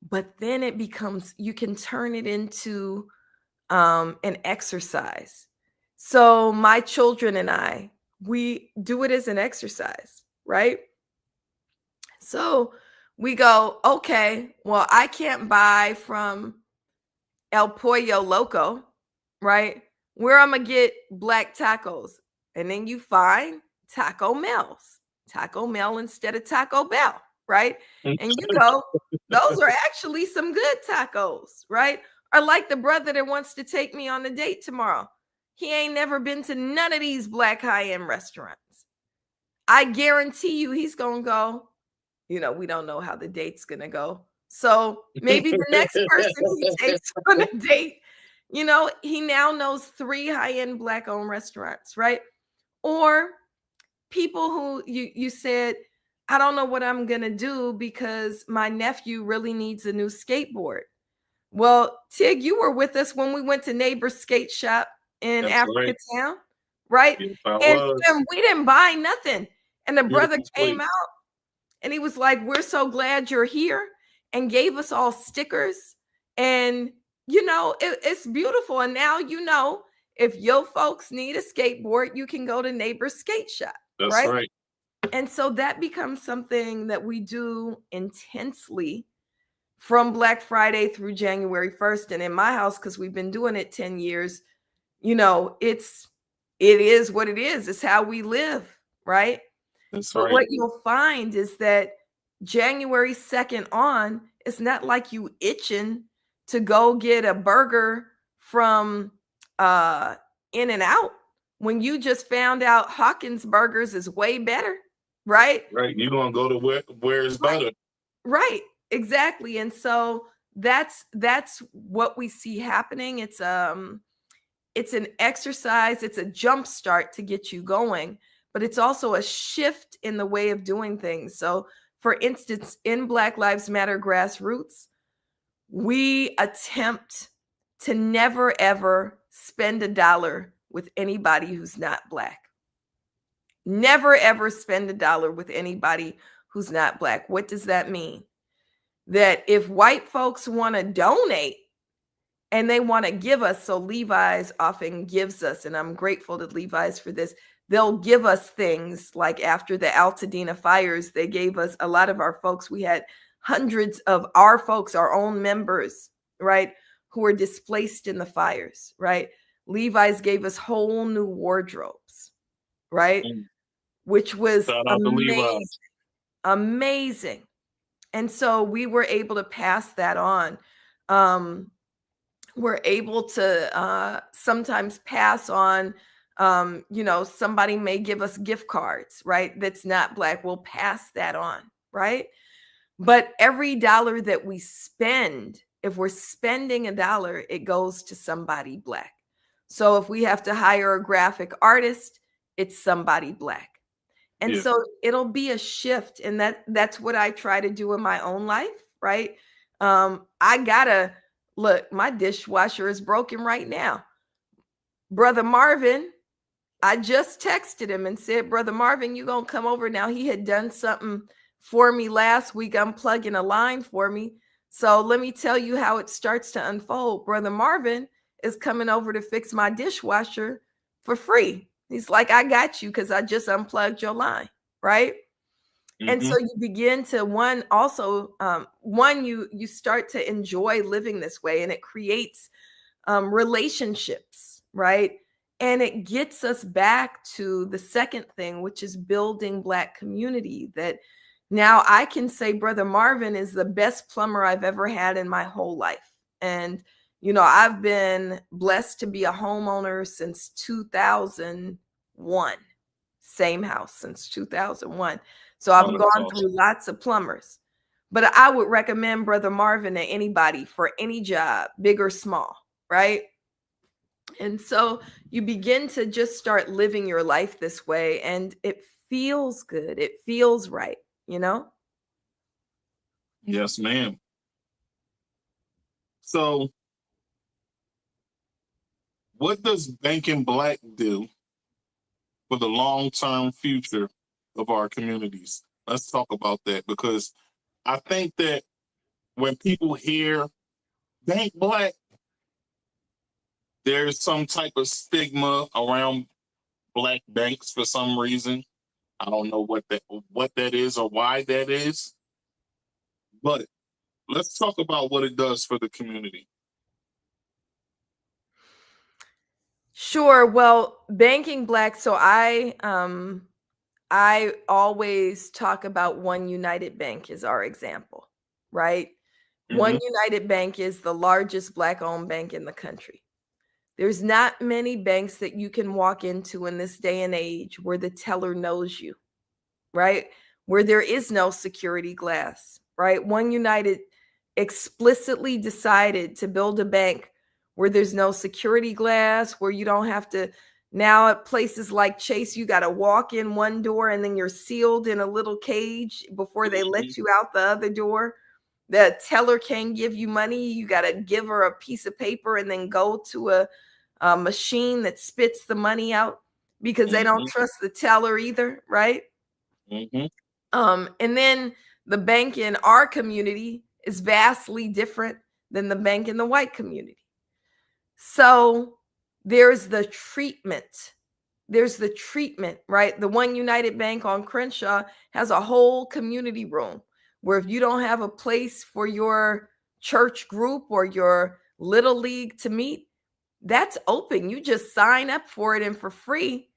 But then it becomes, you can turn it into an exercise. So my children and I, we do it as an exercise, right? So we go, okay, well, I can't buy from El Pollo Loco, right? Where I'm gonna get black tacos. And then you find Taco Mel instead of Taco Bell, right? And you go, those are actually some good tacos, right? Or like the brother that wants to take me on a date tomorrow. He ain't never been to none of these black high-end restaurants. I guarantee you he's gonna go, we don't know how the date's gonna go. So maybe the next person he takes on a date, he now knows 3 high-end black-owned restaurants, right? Or people who you said, I don't know what I'm gonna do because my nephew really needs a new skateboard. Well, Tig, you were with us when we went to Neighbor's Skate Shop in Africa Town, right? Yes, and we didn't buy nothing. And the brother Beautiful came place. out and he was like, we're so glad you're here, and gave us all stickers. And, it's beautiful. And now, if your folks need a skateboard, you can go to Neighbor's Skate Shop. That's right? right. And so that becomes something that we do intensely from Black Friday through January 1st. And in my house, because we've been doing it 10 years, it is what it is. It's how we live, right? That's But right. what you'll find is that January 2nd on, it's not like you itching to go get a burger from In-N-Out when you just found out Hawkins Burgers is way better, right? Right. You're gonna go to where it's better. Right. Exactly. And so that's what we see happening. It's an exercise, it's a jump start to get you going, but it's also a shift in the way of doing things. So for instance, in Black Lives Matter Grassroots, we attempt to never ever spend $1 with anybody who's not Black. Never ever spend $1 with anybody who's not Black. What does that mean? That if white folks want to donate and they want to give us, so Levi's often gives us, and I'm grateful to Levi's for this, they'll give us things like after the Altadena fires, they gave us, a lot of our folks, we had hundreds of our folks, our own members, right, who were displaced in the fires, right? Levi's gave us whole new wardrobes, right? Which was Shout out to Levi's. amazing. And so we were able to pass that on. We're able to sometimes pass on, somebody may give us gift cards, right? That's not Black. We'll pass that on, right? But every $1 that we spend, if we're spending $1, it goes to somebody Black. So if we have to hire a graphic artist, it's somebody Black. And so it'll be a shift. And that's what I try to do in my own life, right? I gotta look, my dishwasher is broken right now. Brother Marvin, I just texted him and said, Brother Marvin, you gonna come over now? He had done something for me last week, unplugging a line for me. So let me tell you how it starts to unfold. Brother Marvin is coming over to fix my dishwasher for free. He's like, I got you because I just unplugged your line, right? Mm-hmm. And so you begin to, you start to enjoy living this way, and it creates relationships, right? And it gets us back to the second thing, which is building Black community. That now I can say Brother Marvin is the best plumber I've ever had in my whole life. And I've been blessed to be a homeowner since 2001, same house since 2001. So I've gone through lots of plumbers, but I would recommend Brother Marvin to anybody for any job, big or small, right? And so you begin to just start living your life this way, and it feels good. It feels right, Yes, ma'am. So what does Banking Black do for the long-term future of our communities. Let's talk about that, because I think that when people hear Bank Black, there's some type of stigma around Black banks for some reason. I don't know what that is or why that is, but let's talk about what it does for the community. Sure. Well, banking Black. So I always talk about One United Bank as our example, right? One United Bank is the largest Black-owned bank in the country. There's not many banks that you can walk into in this day and age where the teller knows you, right? Where there is no security glass, right? One United explicitly decided to build a bank where there's no security glass, where you don't have to. Now at places like Chase, you got to walk in one door and then you're sealed in a little cage before they let you out the other door. The teller can't give you money. You got to give her a piece of paper and then go to a machine that spits the money out because they don't trust the teller either, right? And then the bank in our community is vastly different than the bank in the white community. So there's the treatment. There's the treatment, right? The One United Bank on Crenshaw has a whole community room where if you don't have a place for your church group or your little league to meet, that's open. You just sign up for it, and for free,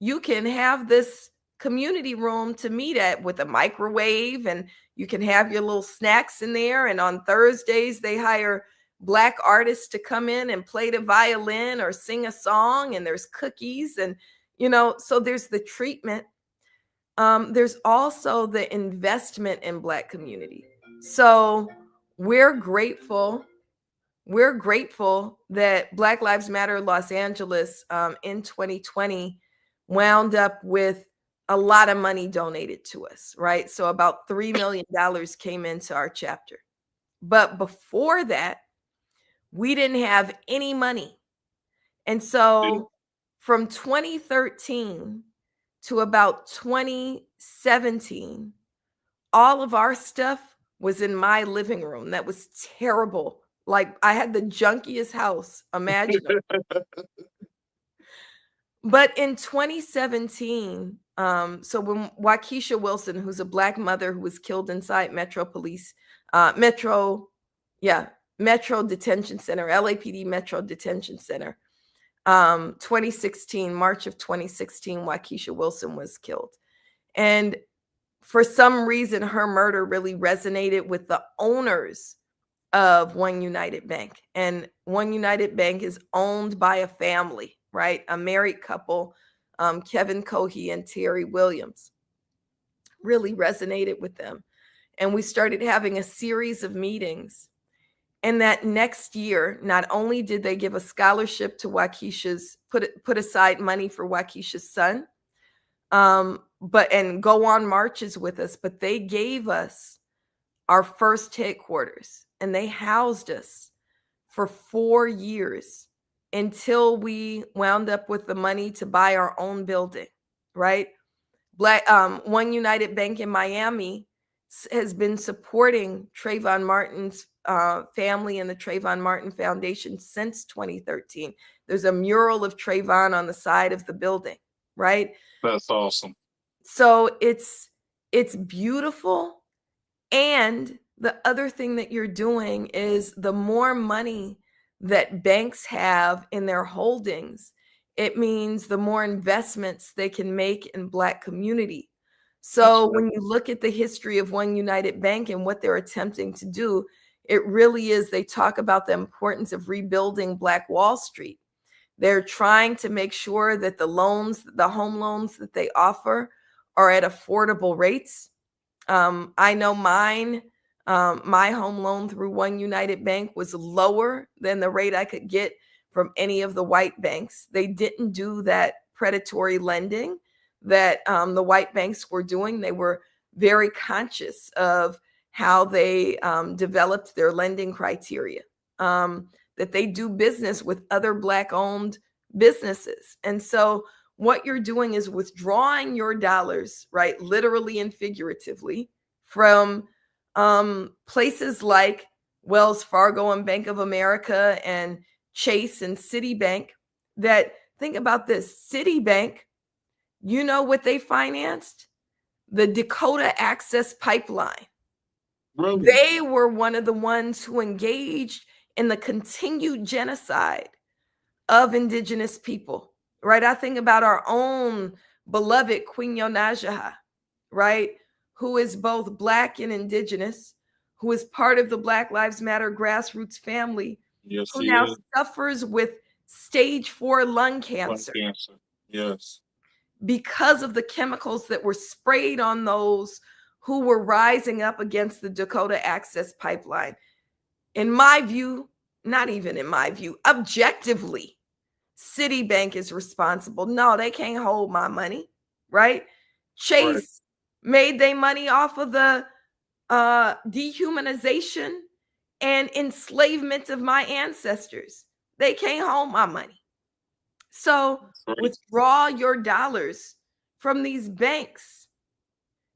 you can have this community room to meet at with a microwave, and you can have your little snacks in there. And on Thursdays, they hire Black artists to come in and play the violin or sing a song, and there's cookies, and so there's the treatment. There's also the investment in Black community. So we're grateful that Black Lives Matter Los Angeles in 2020 wound up with a lot of money donated to us, right? So about $3 million came into our chapter. But before that, we didn't have any money. And so from 2013 to about 2017, all of our stuff was in my living room. That was terrible. Like, I had the junkiest house imaginable. But in 2017, so when Waukesha Wilson, who's a Black mother who was killed inside Metro Detention Center, LAPD Metro Detention Center, 2016, March of 2016, Waukesha Wilson was killed. And for some reason, her murder really resonated with the owners of One United Bank. And One United Bank is owned by a family, right? A married couple, Kevin Cohey and Terry Williams. Really resonated with them. And we started having a series of meetings. And that next year, not only did they give a scholarship to Waukesha's, put aside money for Waukesha's son, and go on marches with us, but they gave us our first headquarters, and they housed us for 4 years until we wound up with the money to buy our own building, right? One United Bank in Miami has been supporting Trayvon Martin's family and the Trayvon Martin Foundation since 2013. There's a mural of Trayvon on the side of the building, right? That's awesome. So it's beautiful. And the other thing that you're doing is the more money that banks have in their holdings, it means the more investments they can make in Black community. So when you look at the history of One United Bank and what they're attempting to do, it really is, they talk about the importance of rebuilding Black Wall Street. They're trying to make sure that the home loans that they offer are at affordable rates. I know my home loan through One United Bank was lower than the rate I could get from any of the white banks. They didn't do that predatory lending that the white banks were doing. They were very conscious of how they developed their lending criteria, that they do business with other Black-owned businesses. And so what you're doing is withdrawing your dollars, right, literally and figuratively, from places like Wells Fargo and Bank of America and Chase and Citibank. That, think about this, Citibank, you know what they financed? The Dakota Access Pipeline. Really? They were one of the ones who engaged in the continued genocide of indigenous people, right? I think about our own beloved Queen Yonajaha, right? Who is both Black and indigenous, who is part of the Black Lives Matter grassroots family, Yes, who she now is. suffers with stage 4 lung cancer. Lung cancer. Yes. Because of the chemicals that were sprayed on those who were rising up against the Dakota Access Pipeline. In my view, not even in my view, objectively, Citibank is responsible. No, they can't hold my money, right? Chase made their money off of the dehumanization and enslavement of my ancestors. They can't hold my money. So withdraw your dollars from these banks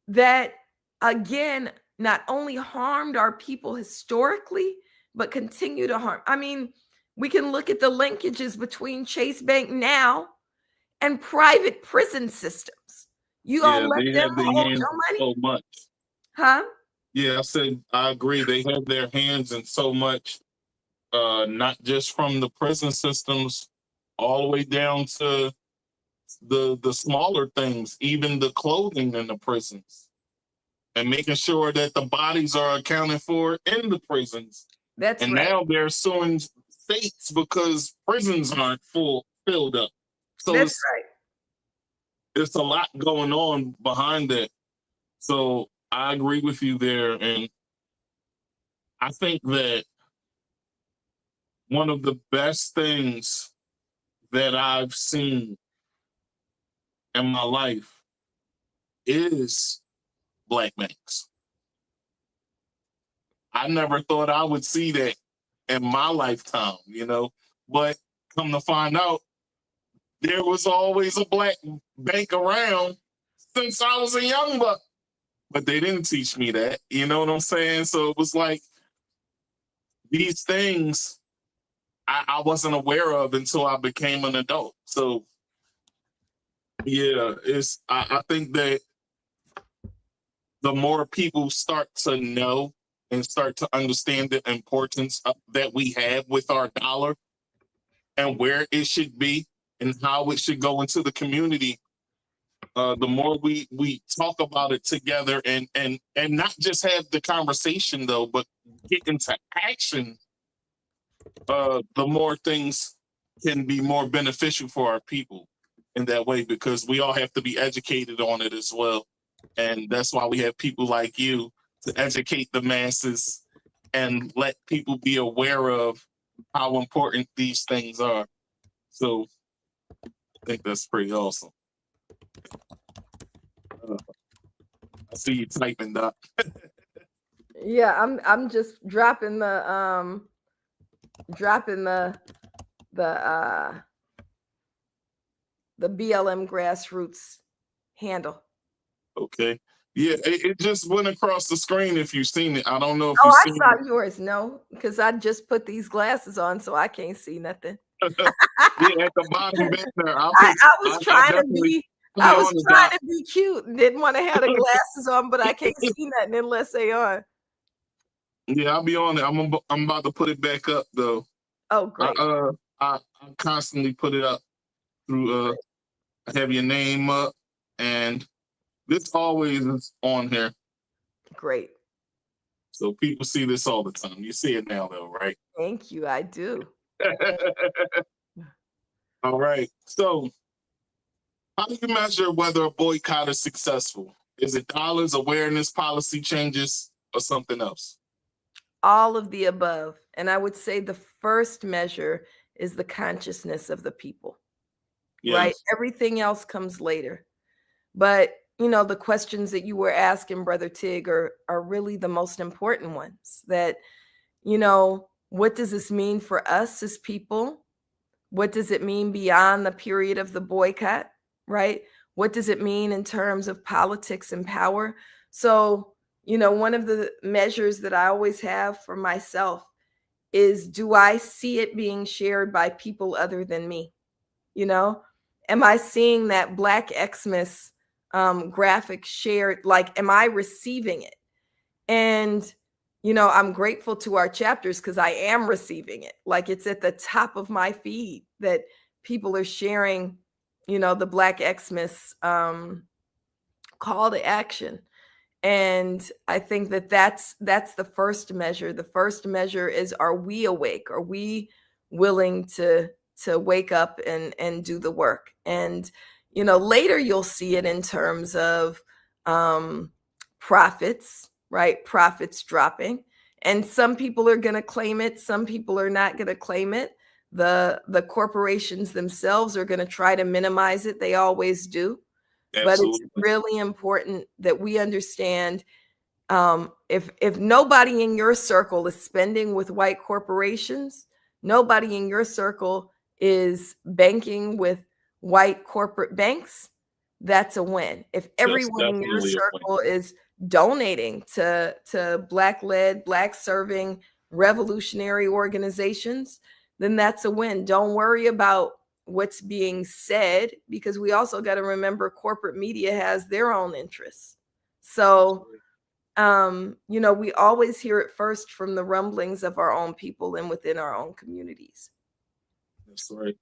that, again, not only harmed our people historically, but continue to harm. I mean, we can look at the linkages between Chase Bank now and private prison systems. You gonna let them hold your money? So much. Huh? Yeah, I said I agree. They have their hands in so much, not just from the prison systems, all the way down to the smaller things, even the clothing in the prisons, and making sure that the bodies are accounted for in the prisons. That's and right. Now they're suing states because prisons aren't filled up. So That's right. It's a lot going on behind that. So I agree with you there. And I think that one of the best things that I've seen in my life is Black banks. I never thought I would see that in my lifetime, but come to find out, there was always a Black bank around since I was a young buck. But they didn't teach me that, you know what I'm saying? So it was like these things I wasn't aware of until I became an adult. So yeah, I think that the more people start to know and start to understand the importance that we have with our dollar and where it should be and how it should go into the community, the more we talk about it together and not just have the conversation though, but get into action, the more things can be more beneficial for our people in that way, because we all have to be educated on it as well. And that's why we have people like you to educate the masses and let people be aware of how important these things are. So I think that's pretty awesome. I see you typing, Doc. Yeah, I'm just dropping the BLM Grassroots handle. Okay. Yeah, it just went across the screen if you've seen it. I don't know if I you've seen saw it. yours. No, because I just put these glasses on, so I can't see nothing. Yeah, at the bottom back there. I was trying to be cute and didn't want to have the glasses on, but I can't see nothing unless they are. Yeah, I'll be on it. I'm about to put it back up though. Oh, great. I constantly put it up through I have your name up, and this always is on here. Great. So people see this all the time. You see it now though, right? Thank you. I do. All right. So how do you measure whether a boycott is successful? Is it dollars, awareness, policy changes, or something else? All of the above. And I would say the first measure is the consciousness of the people. Yes. Right? Everything else comes later. But, the questions that you were asking, Brother Tig, are really the most important ones. That, what does this mean for us as people? What does it mean beyond the period of the boycott? right? What does it mean in terms of politics and power? So, you know, one of the measures that I always have for myself is, do I see it being shared by people other than me? You know, am I seeing that Black Xmas graphic shared? Like, am I receiving it? And, you know, I'm grateful to our chapters because I am receiving it. Like, it's at the top of my feed that people are sharing, you know, the Black Xmas call to action. And I think that that's the first measure. The first measure is, are we awake? Are we willing to wake up and do the work? And, you know, later you'll see it in terms of profits, right? Profits dropping. And some people are going to claim it. Some people are not going to claim it. The corporations themselves are going to try to minimize it. They always do. Absolutely. But it's really important that we understand, if nobody in your circle is spending with white corporations, nobody in your circle is banking with white corporate banks, that's a win. If everyone in your circle is donating to Black-led, Black-serving revolutionary organizations, then that's a win. Don't worry about what's being said, because we also got to remember corporate media has their own interests. So, you know, we always hear it first from the rumblings of our own people and within our own communities. That's right.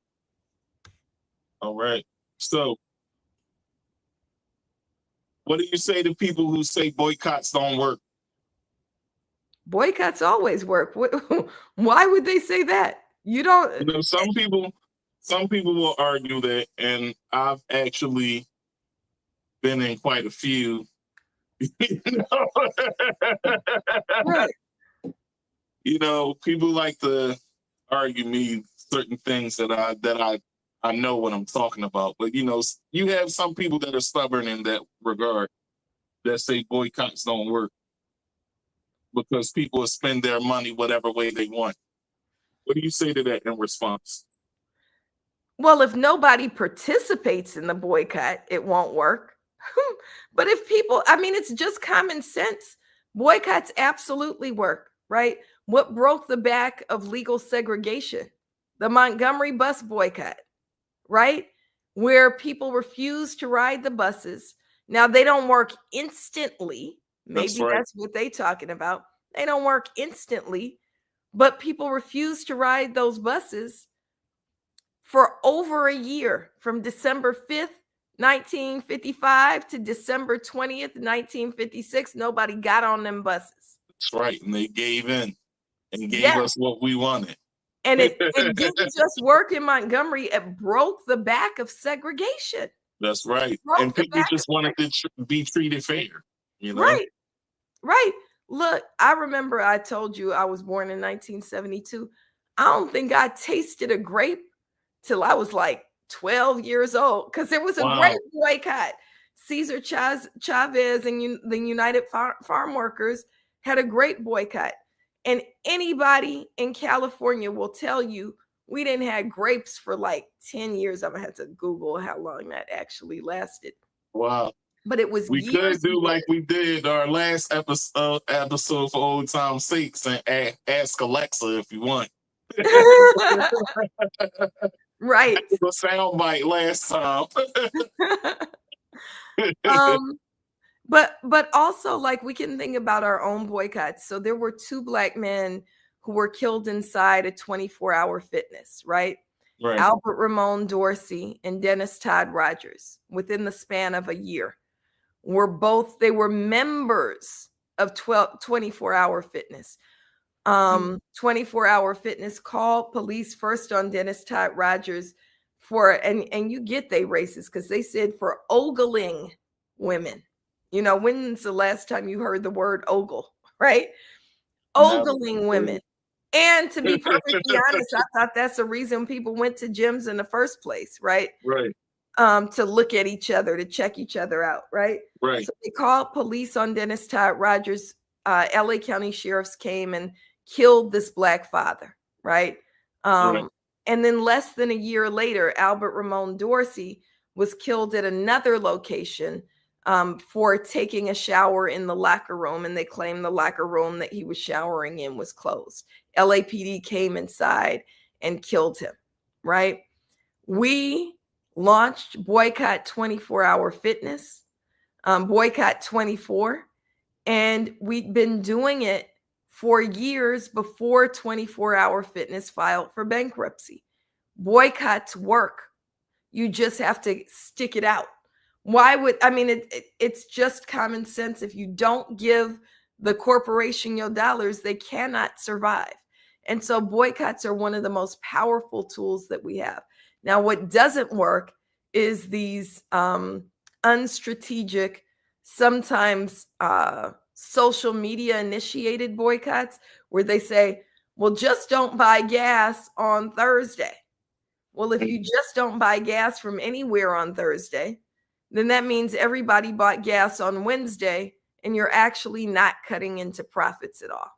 All right. So, what do you say to people who say boycotts don't work? Boycotts always work. Why would they say that? You don't. You know, some people will argue that, and I've actually been in quite a few. You know? Right. You know, people like to argue me certain things that I know what I'm talking about. But, you know, you have some people that are stubborn in that regard, that say boycotts don't work because people will spend their money whatever way they want. What do you say to that in response? Well, if nobody participates in the boycott, it won't work. But if people, I mean, it's just common sense. Boycotts absolutely work, right? What broke the back of legal segregation? The Montgomery bus boycott, right? Where people refuse to ride the buses. Now, they don't work instantly. Maybe that's what they're talking about. They don't work instantly, but people refuse to ride those buses for over a year, from December 5th, 1955 to December 20th, 1956. Nobody got on them buses. That's right. And they gave in and gave us what we wanted. And it didn't just work in Montgomery. It broke the back of segregation. That's right. And people just wanted to be treated fair. You know? Right. Right. Look, I remember I told you I was born in 1972. I don't think I tasted a grape till I was like 12 years old, because there was a great boycott. Cesar Chavez and the United Farm Workers had a great boycott. And anybody in California will tell you we didn't have grapes for like 10 years. I'm going to have to Google how long that actually lasted. Wow. But it was we could do like we did our last episode for old time's sakes and ask Alexa if you want. Right. The soundbite last time. But also, like, we can think about our own boycotts. So there were 2 Black men who were killed inside a 24-hour fitness, right? Right. Albert Ramon Dorsey and Dennis Todd Rogers, within the span of a year, they were members of 24-hour fitness. 24-hour fitness called police first on Dennis Todd Rogers and you get they racist, because they said for ogling women. You know, when's the last time you heard the word ogle, right? Ogling women. And to be perfectly honest, I thought that's the reason people went to gyms in the first place, right? Right. To look at each other, to check each other out, right? Right. So they called police on Dennis Todd Rogers. LA County sheriffs came and killed this Black father, right? And then less than a year later, Albert Ramon Dorsey was killed at another location for taking a shower in the locker room, and they claimed the locker room that he was showering in was closed. LAPD came inside and killed him, right? We launched Boycott 24-Hour Fitness, Boycott 24, and we'd been doing it for years before 24-Hour Fitness filed for bankruptcy. Boycotts work. You just have to stick it out. Why would, I mean, it's just common sense. If you don't give the corporation your dollars, they cannot survive. And so boycotts are one of the most powerful tools that we have. Now, what doesn't work is these unstrategic, sometimes social media initiated boycotts where they say, well, just don't buy gas on Thursday. Well, if you just don't buy gas from anywhere on Thursday, then that means everybody bought gas on Wednesday and you're actually not cutting into profits at all.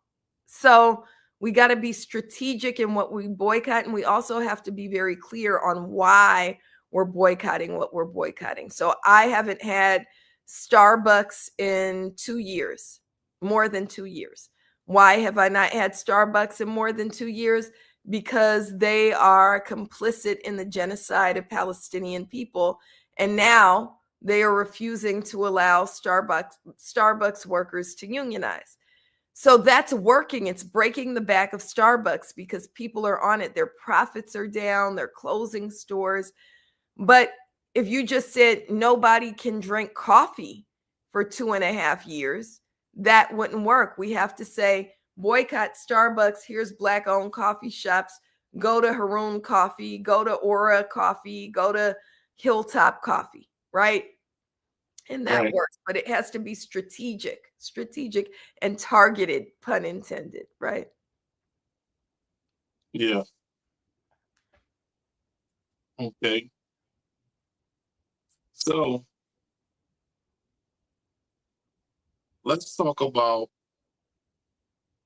So we got to be strategic in what we boycott. And we also have to be very clear on why we're boycotting what we're boycotting. So I haven't had Starbucks in 2 years, more than 2 years. Why have I not had Starbucks in more than 2 years? Because they are complicit in the genocide of Palestinian people. And now they are refusing to allow Starbucks workers to unionize. So that's working. It's breaking the back of Starbucks because people are on it. Their profits are down. They're closing stores. But if you just said nobody can drink coffee for 2.5 years, that wouldn't work. We have to say, boycott Starbucks. Here's Black-owned coffee shops. Go to Haroon Coffee. Go to Aura Coffee. Go to Hilltop Coffee, right? And that works. But it has to be strategic and targeted, pun intended, right? Yeah. Okay. So let's talk about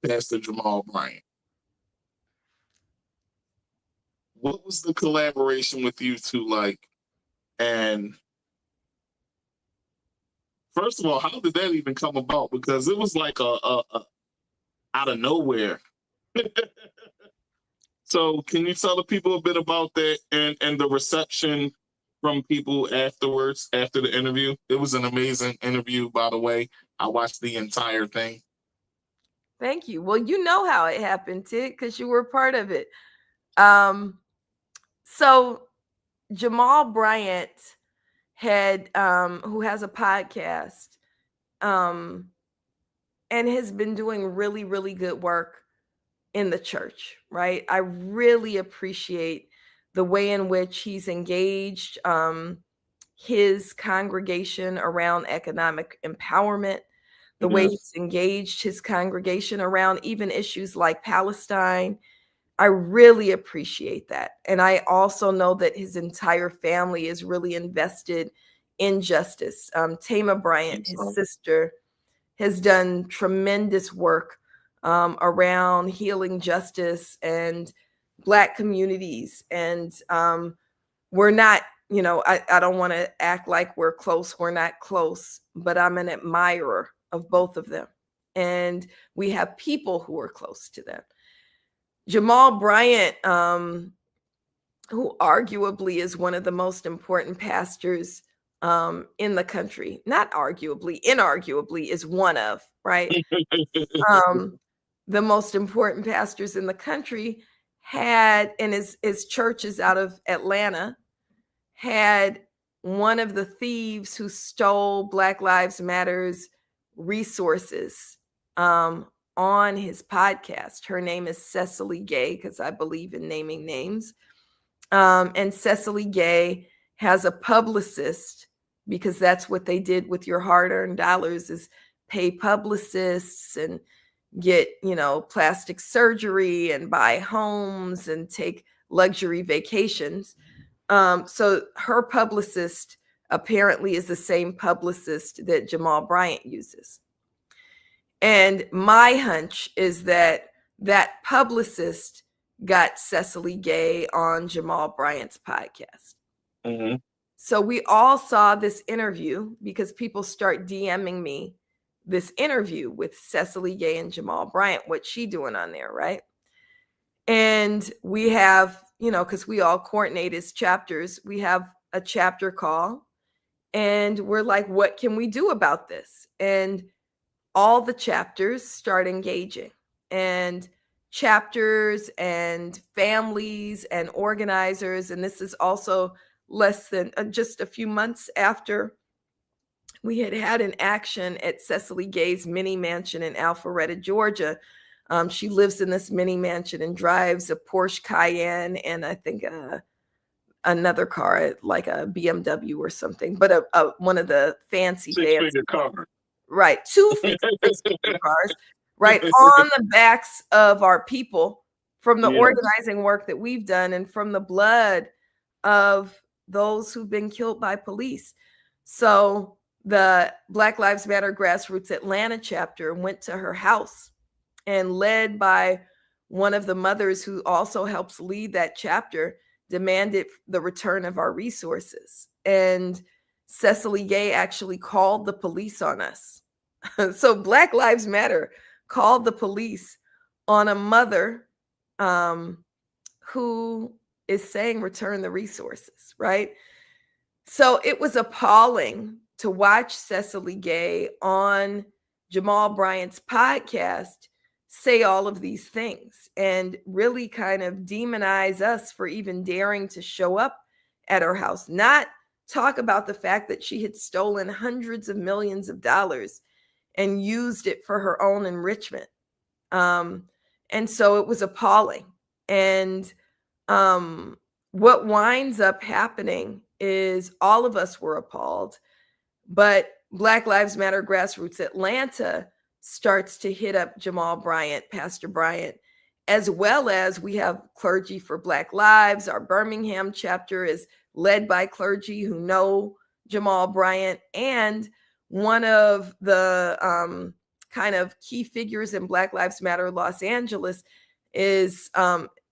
Pastor Jamal Bryant. What was the collaboration with you two like? And first of all, how did that even come about? Because it was like a out of nowhere. So can you tell the people a bit about that and the reception from people afterwards, after the interview? It was an amazing interview, by the way. I watched the entire thing. Thank you. Well, you know how it happened, Tig, because you were part of it. So Jamal Bryant had, who has a podcast, and has been doing really, really good work in the church, right? I really appreciate the way in which he's engaged his congregation around economic empowerment, the way he's engaged his congregation around even issues like Palestine. I really appreciate that. And I also know that his entire family is really invested in justice. Tama Bryant, his sister, has done tremendous work around healing justice and Black communities. And we're not, I don't want to act like we're close. We're not close, but I'm an admirer of both of them. And we have people who are close to them. Jamal Bryant, who arguably is one of the most important pastors in the country, not arguably, inarguably is one of, right? The most important pastors in the country had, and his church is out of Atlanta, had one of the thieves who stole Black Lives Matter's resources on his podcast. Her name is Cecily Gay, because I believe in naming names. And Cecily Gay has a publicist, because that's what they did with your hard-earned dollars, is pay publicists and get, plastic surgery and buy homes and take luxury vacations. So her publicist apparently is the same publicist that Jamal Bryant uses. And my hunch is that that publicist got Cecily Gay on Jamal Bryant's podcast. Mm-hmm. So we all saw this interview because people start DMing me this interview with Cecily Gay and Jamal Bryant. What's she doing on there, right? And we have, because we all coordinate as chapters, we have a chapter call, and we're like, what can we do about this? And all the chapters start engaging, and chapters and families and organizers. And this is also less than just a few months after we had an action at Cecily Gay's mini mansion in Alpharetta, Georgia. She lives in this mini mansion and drives a Porsche Cayenne and I think another car, like a BMW or something, but one of the fancy cars. Right, two six-figure cars, right, on the backs of our people from the organizing work that we've done and from the blood of those who've been killed by police. So the Black Lives Matter Grassroots Atlanta chapter went to her house, and led by one of the mothers who also helps lead that chapter, demanded the return of our resources. And Cecily Gay actually called the police on us. So Black Lives Matter called the police on a mother who is saying return the resources, right? So it was appalling to watch Cecily Gay on Jamal Bryant's podcast say all of these things and really kind of demonize us for even daring to show up at her house, not talk about the fact that she had stolen hundreds of millions of dollars and used it for her own enrichment. And so it was appalling. And what winds up happening is all of us were appalled, but Black Lives Matter Grassroots Atlanta starts to hit up Jamal Bryant, Pastor Bryant, as well as we have Clergy for Black Lives. Our Birmingham chapter is led by clergy who know Jamal Bryant, and one of the kind of key figures in Black Lives Matter Los Angeles is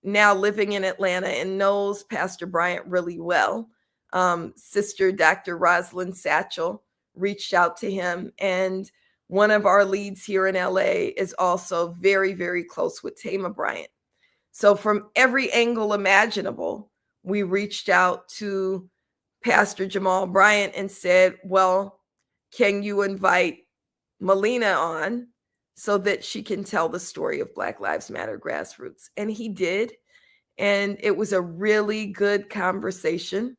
now living in Atlanta and knows Pastor Bryant really well. Sister Dr. Rosalind Satchel reached out to him, and one of our leads here in LA is also very, very close with Tama Bryant. So from every angle imaginable, we reached out to Pastor Jamal Bryant and said, well, can you invite Melina on so that she can tell the story of Black Lives Matter Grassroots? And he did. And it was a really good conversation,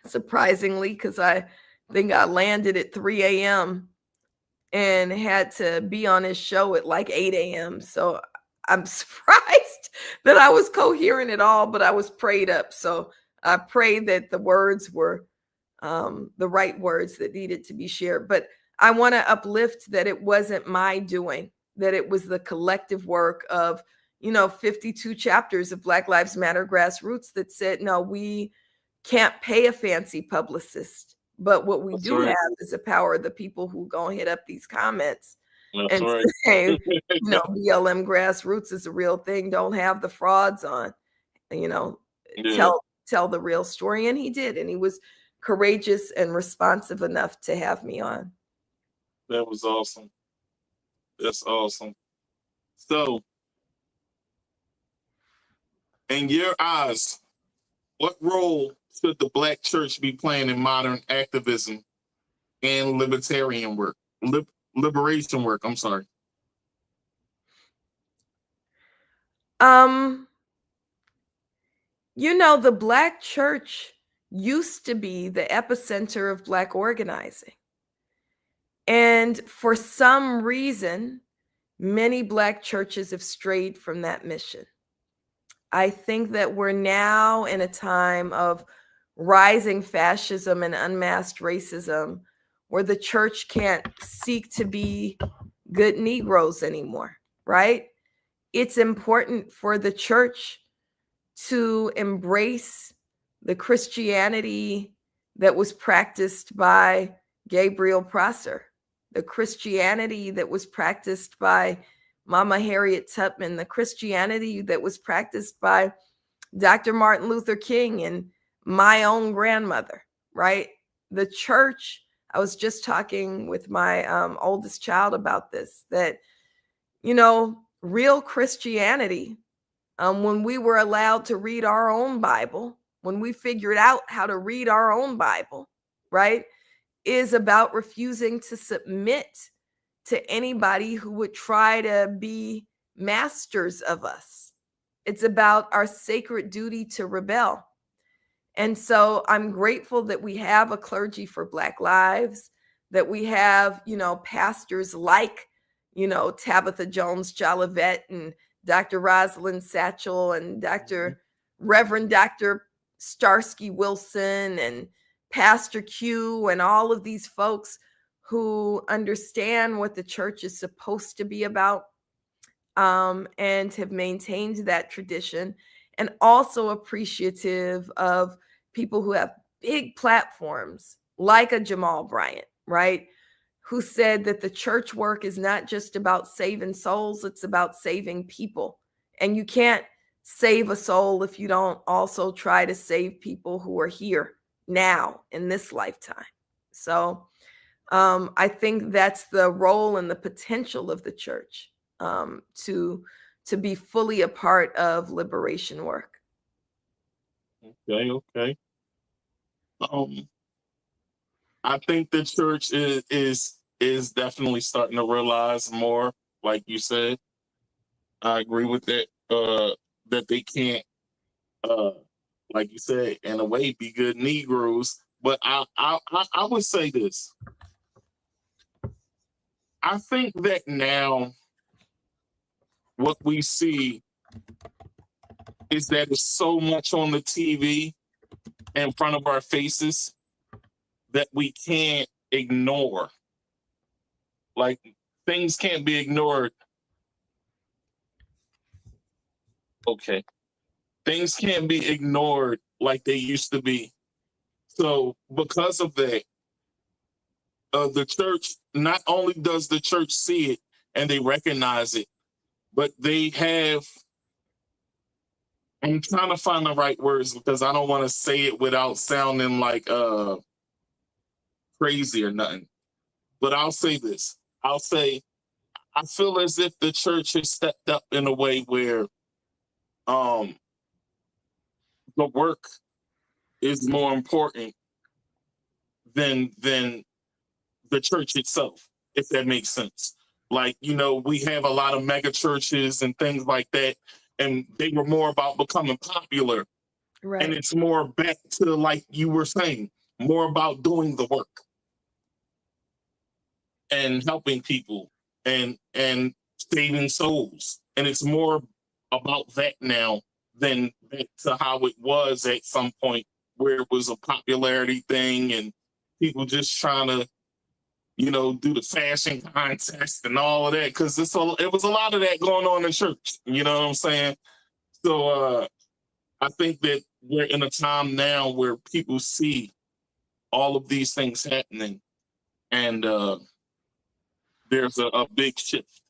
surprisingly, because I think I landed at 3 a.m. and had to be on his show at like 8 a.m. So I'm surprised that I was coherent at all, but I was prayed up. So I pray that the words were the right words that needed to be shared. But I want to uplift that it wasn't my doing, that it was the collective work of, 52 chapters of Black Lives Matter Grassroots that said, no, we can't pay a fancy publicist. But what we do have is the power of the people who go and hit up these comments and say, BLM Grassroots is a real thing. Don't have the frauds on, tell the real story. And he did. And he was courageous and responsive enough to have me on. That was awesome. That's awesome. So, in your eyes, what role should the Black church be playing in modern activism and liberation work? I'm sorry. The Black church used to be the epicenter of Black organizing. And for some reason, many Black churches have strayed from that mission. I think that we're now in a time of rising fascism and unmasked racism where the church can't seek to be good Negroes anymore, right? It's important for the church to embrace the Christianity that was practiced by Gabriel Prosser, the Christianity that was practiced by Mama Harriet Tubman, the Christianity that was practiced by Dr. Martin Luther King and my own grandmother, right? The church, I was just talking with my oldest child about this, that, you know, real Christianity, when we were allowed to read our own Bible, when we figured out how to read our own Bible, right, is about refusing to submit to anybody who would try to be masters of us. It's about our sacred duty to rebel. And so I'm grateful that we have a clergy for Black lives, that we have, you know, pastors like, you know, Tabitha Jones Jolivet and Dr. Rosalind Satchel and Reverend Dr. Starsky Wilson and Pastor Q and all of these folks who understand what the church is supposed to be about, and have maintained that tradition, and also appreciative of people who have big platforms like a Jamal Bryant, right? Who said that the church work is not just about saving souls, it's about saving people. And you can't save a soul if you don't also try to save people who are here now in this lifetime. So I think that's the role and the potential of the church, to be fully a part of liberation work. Okay. I think the church is definitely starting to realize more, like you said. I agree with that. That they can't, like you said, in a way, be good Negroes. But I would say this. I think that now what we see is that it's so much on the TV in front of our faces that we can't ignore. Like, things can't be ignored. Okay. Things can't be ignored like they used to be. So because of that, the church, not only does the church see it and they recognize it, but they have, I'm trying to find the right words because I don't want to say it without sounding like crazy or nothing. But I'll say this. I'll say, I feel as if the church has stepped up in a way where the work is more important than the church itself, if that makes sense. Like, you know, we have a lot of mega churches and things like that, and they were more about becoming popular. Right. And it's more back to, like you were saying, more about doing the work and helping people and saving souls. And it's more about that now than back to how it was at some point, where it was a popularity thing and people just trying to, you know, do the fashion contest and all of that, because it was a lot of that going on in church. You know what I'm saying? So I think that we're in a time now where people see all of these things happening, and there's a big shift.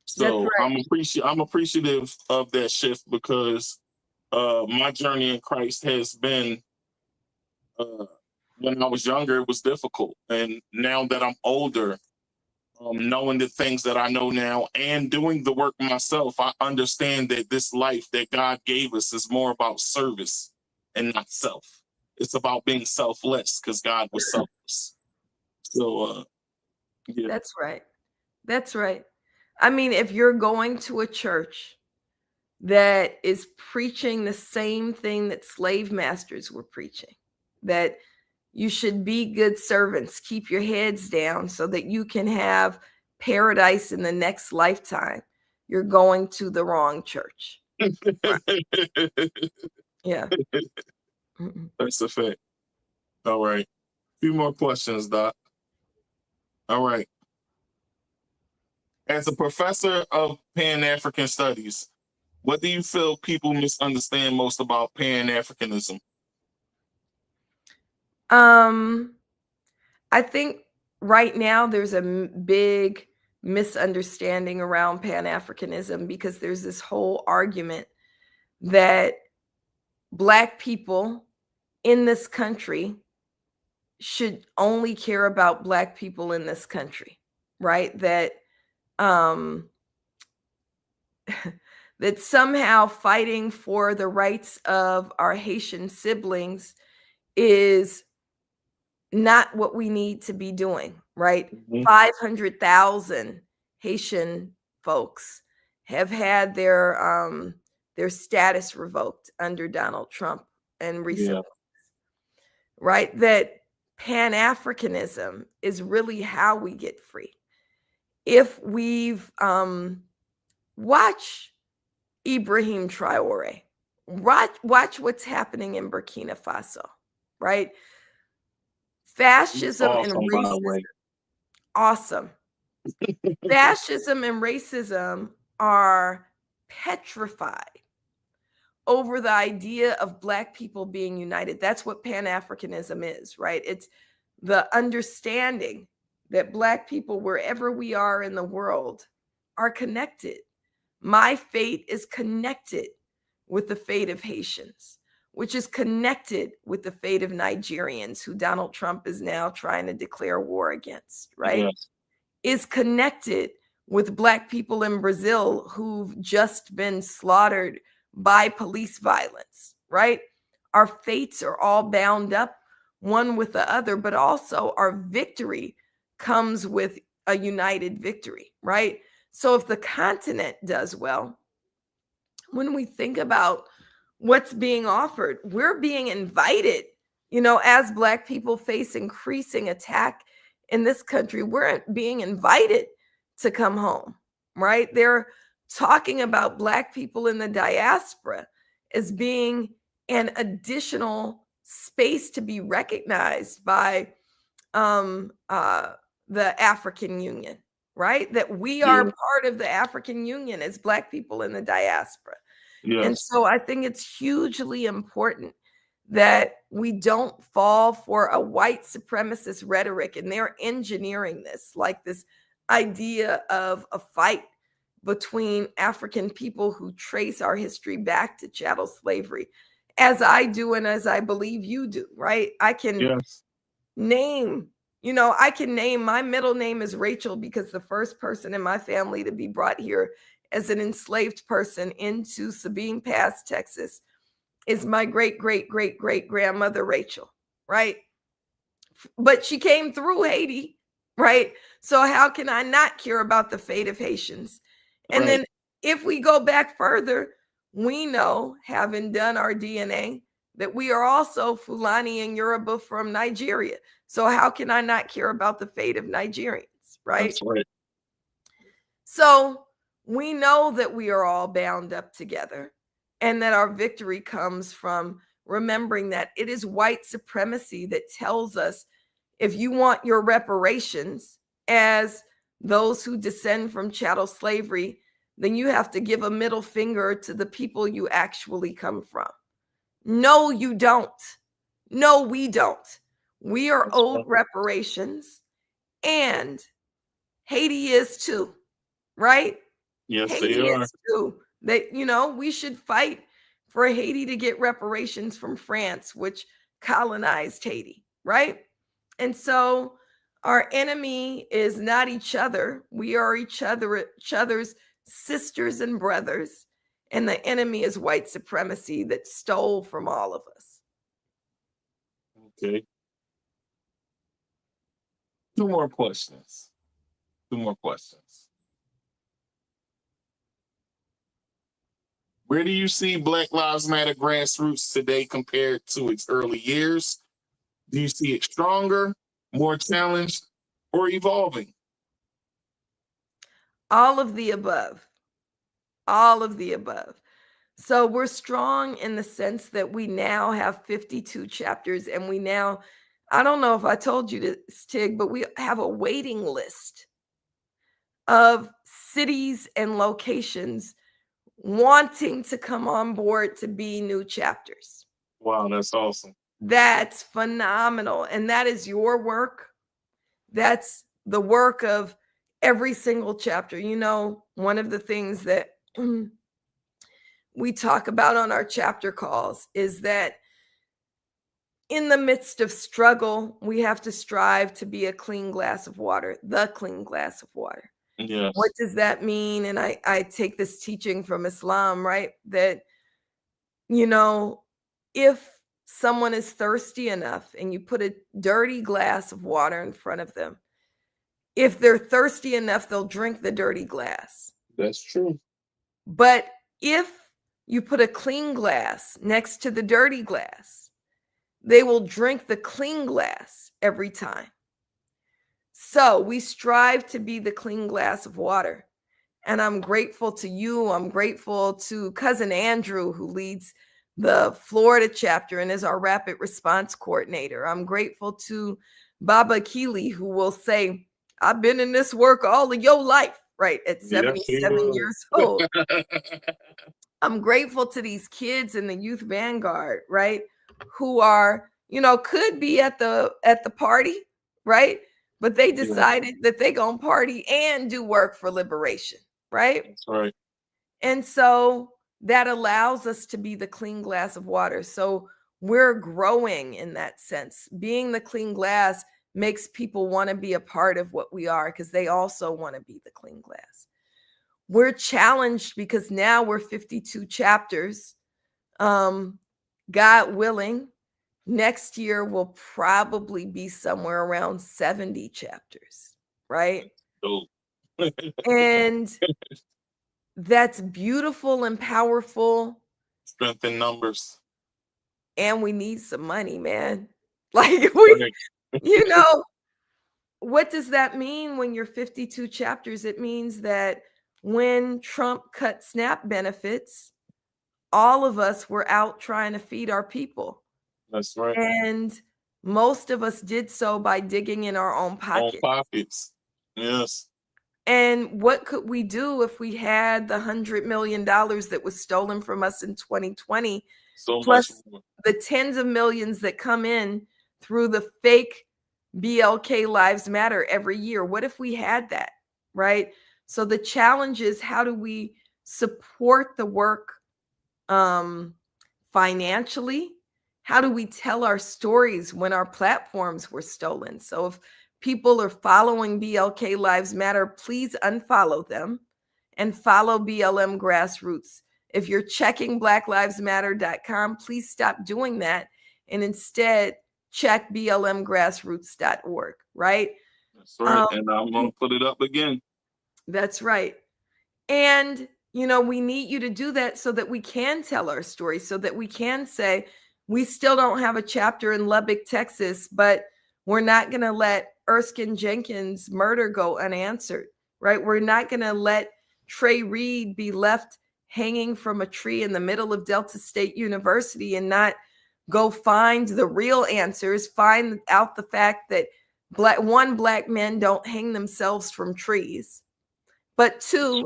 So right. I'm appreciative of that shift, because my journey in Christ has been, when I was younger, it was difficult. And now that I'm older, knowing the things that I know now and doing the work myself, I understand that this life that God gave us is more about service and not self. It's about being selfless, because God was selfless. So, yeah. That's right. That's right. I mean, if you're going to a church that is preaching the same thing that slave masters were preaching, that you should be good servants, keep your heads down so that you can have paradise in the next lifetime, you're going to the wrong church. Right. Yeah. That's a fact. All right. A few more questions, Doc. All right. As a professor of Pan-African Studies, what do you feel people misunderstand most about Pan-Africanism? I think right now there's a big misunderstanding around Pan-Africanism, because there's this whole argument that Black people in this country should only care about Black people in this country, right? That that somehow fighting for the rights of our Haitian siblings is not what we need to be doing, right? 500,000 Haitian folks have had their status revoked under Donald Trump and recently, right? That Pan-Africanism is really how we get free. If we've watch Ibrahim Traore, watch what's happening in Burkina Faso, right? Fascism and racism. Awesome. Fascism and racism are petrified over the idea of Black people being united. That's what Pan-Africanism is, right? It's the understanding that Black people, wherever we are in the world, are connected. My fate is connected with the fate of Haitians, which is connected with the fate of Nigerians, who Donald Trump is now trying to declare war against, right? Yes. Is connected with Black people in Brazil who've just been slaughtered by police violence, right? Our fates are all bound up one with the other, but also our victory comes with a united victory, right? So if the continent does well, when we think about what's being offered, we're being invited, as Black people face increasing attack in this country, we're being invited to come home, right? They're talking about Black people in the diaspora as being an additional space to be recognized by the African Union, right? That we are part of the African Union as Black people in the diaspora. Yes. And so I think it's hugely important that we don't fall for a white supremacist rhetoric, and they're engineering this, like this idea of a fight between African people who trace our history back to chattel slavery, as I do and as I believe you do, right? I can name, my middle name is Rachel because the first person in my family to be brought here as an enslaved person into Sabine Pass, Texas, is my great-great-great-great-grandmother, Rachel, right? But she came through Haiti, right? So how can I not care about the fate of Haitians? And then if we go back further, we know, having done our DNA, that we are also Fulani and Yoruba from Nigeria. So how can I not care about the fate of Nigerians, right? That's right. So we know that we are all bound up together, and that our victory comes from remembering that it is white supremacy that tells us, if you want your reparations as those who descend from chattel slavery, then you have to give a middle finger to the people you actually come from. No, you don't. No, we don't. We are owed reparations, and Haiti is too, right? Yes, Haiti they are. is too. That, we should fight for Haiti to get reparations from France, which colonized Haiti, right? And so our enemy is not each other. We are each other's sisters and brothers. And the enemy is white supremacy that stole from all of us. Okay. Two more questions. Where do you see Black Lives Matter Grassroots today compared to its early years? Do you see it stronger, more challenged, or evolving? All of the above. All of the above. So we're strong in the sense that we now have 52 chapters, and we now, I don't know if I told you this, Tig, but we have a waiting list of cities and locations wanting to come on board to be new chapters. Wow, that's awesome. That's phenomenal. And that is your work. That's the work of every single chapter. One of the things that we talk about on our chapter calls is that in the midst of struggle, we have to strive to be a clean glass of water, the clean glass of water. Yes. What does that mean? And I take this teaching from Islam, right? That, you know, if someone is thirsty enough and you put a dirty glass of water in front of them, if they're thirsty enough, they'll drink the dirty glass. That's true. But if you put a clean glass next to the dirty glass, they will drink the clean glass every time. So we strive to be the clean glass of water. And I'm grateful to you. I'm grateful to Cousin Andrew, who leads the Florida chapter and is our rapid response coordinator. I'm grateful to Baba Keeley, who will say, I've been in this work all of your life, right? At 77 years old. I'm grateful to these kids in the Youth Vanguard, right? Who are, you know, could be at the party, right? But they decided that they're going to party and do work for liberation, right? That's right. And so that allows us to be the clean glass of water. So we're growing in that sense. Being the clean glass makes people want to be a part of what we are because they also want to be the clean glass. We're challenged because now we're 52 chapters. God willing, next year will probably be somewhere around 70 chapters, right? Oh. And that's beautiful and powerful. Strength in numbers. And we need some money, man. Like, we, you know, what does that mean when you're 52 chapters? It means that when Trump cut SNAP benefits, all of us were out trying to feed our people. That's right. And most of us did so by digging in our own pockets. Yes. And what could we do if we had the $100 million that was stolen from us in 2020, plus the tens of millions that come in through the fake BLK Lives Matter every year? What if we had that, right? So the challenge is, how do we support the work financially? How do we tell our stories when our platforms were stolen? So if people are following BLK Lives Matter, please unfollow them and follow BLM Grassroots. If you're checking blacklivesmatter.com, please stop doing that and instead check blmgrassroots.org, right? That's right. And I'm going to put it up again. That's right. And, you know, we need you to do that so that we can tell our story, so that we can say, we still don't have a chapter in Lubbock, Texas, but we're not going to let Erskine Jenkins' murder go unanswered, right? We're not going to let Trey Reed be left hanging from a tree in the middle of Delta State University and not go find the real answers, find out the fact that black men don't hang themselves from trees. But two,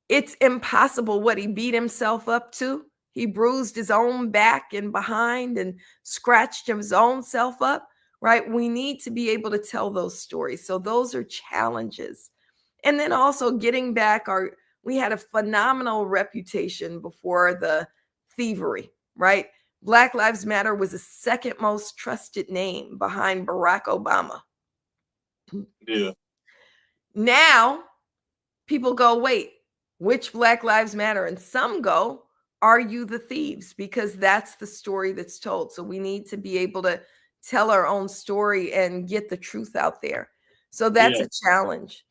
it's impossible what he beat himself up to. He bruised his own back and behind and scratched his own self up, right? We need to be able to tell those stories. So those are challenges. And then also getting back we had a phenomenal reputation before the thievery, right? Black Lives Matter was the second most trusted name behind Barack Obama. Yeah. Now, people go, wait, which Black Lives Matter? And some go, are you the thieves? Because that's the story that's told. So we need to be able to tell our own story and get the truth out there. So that's a challenge.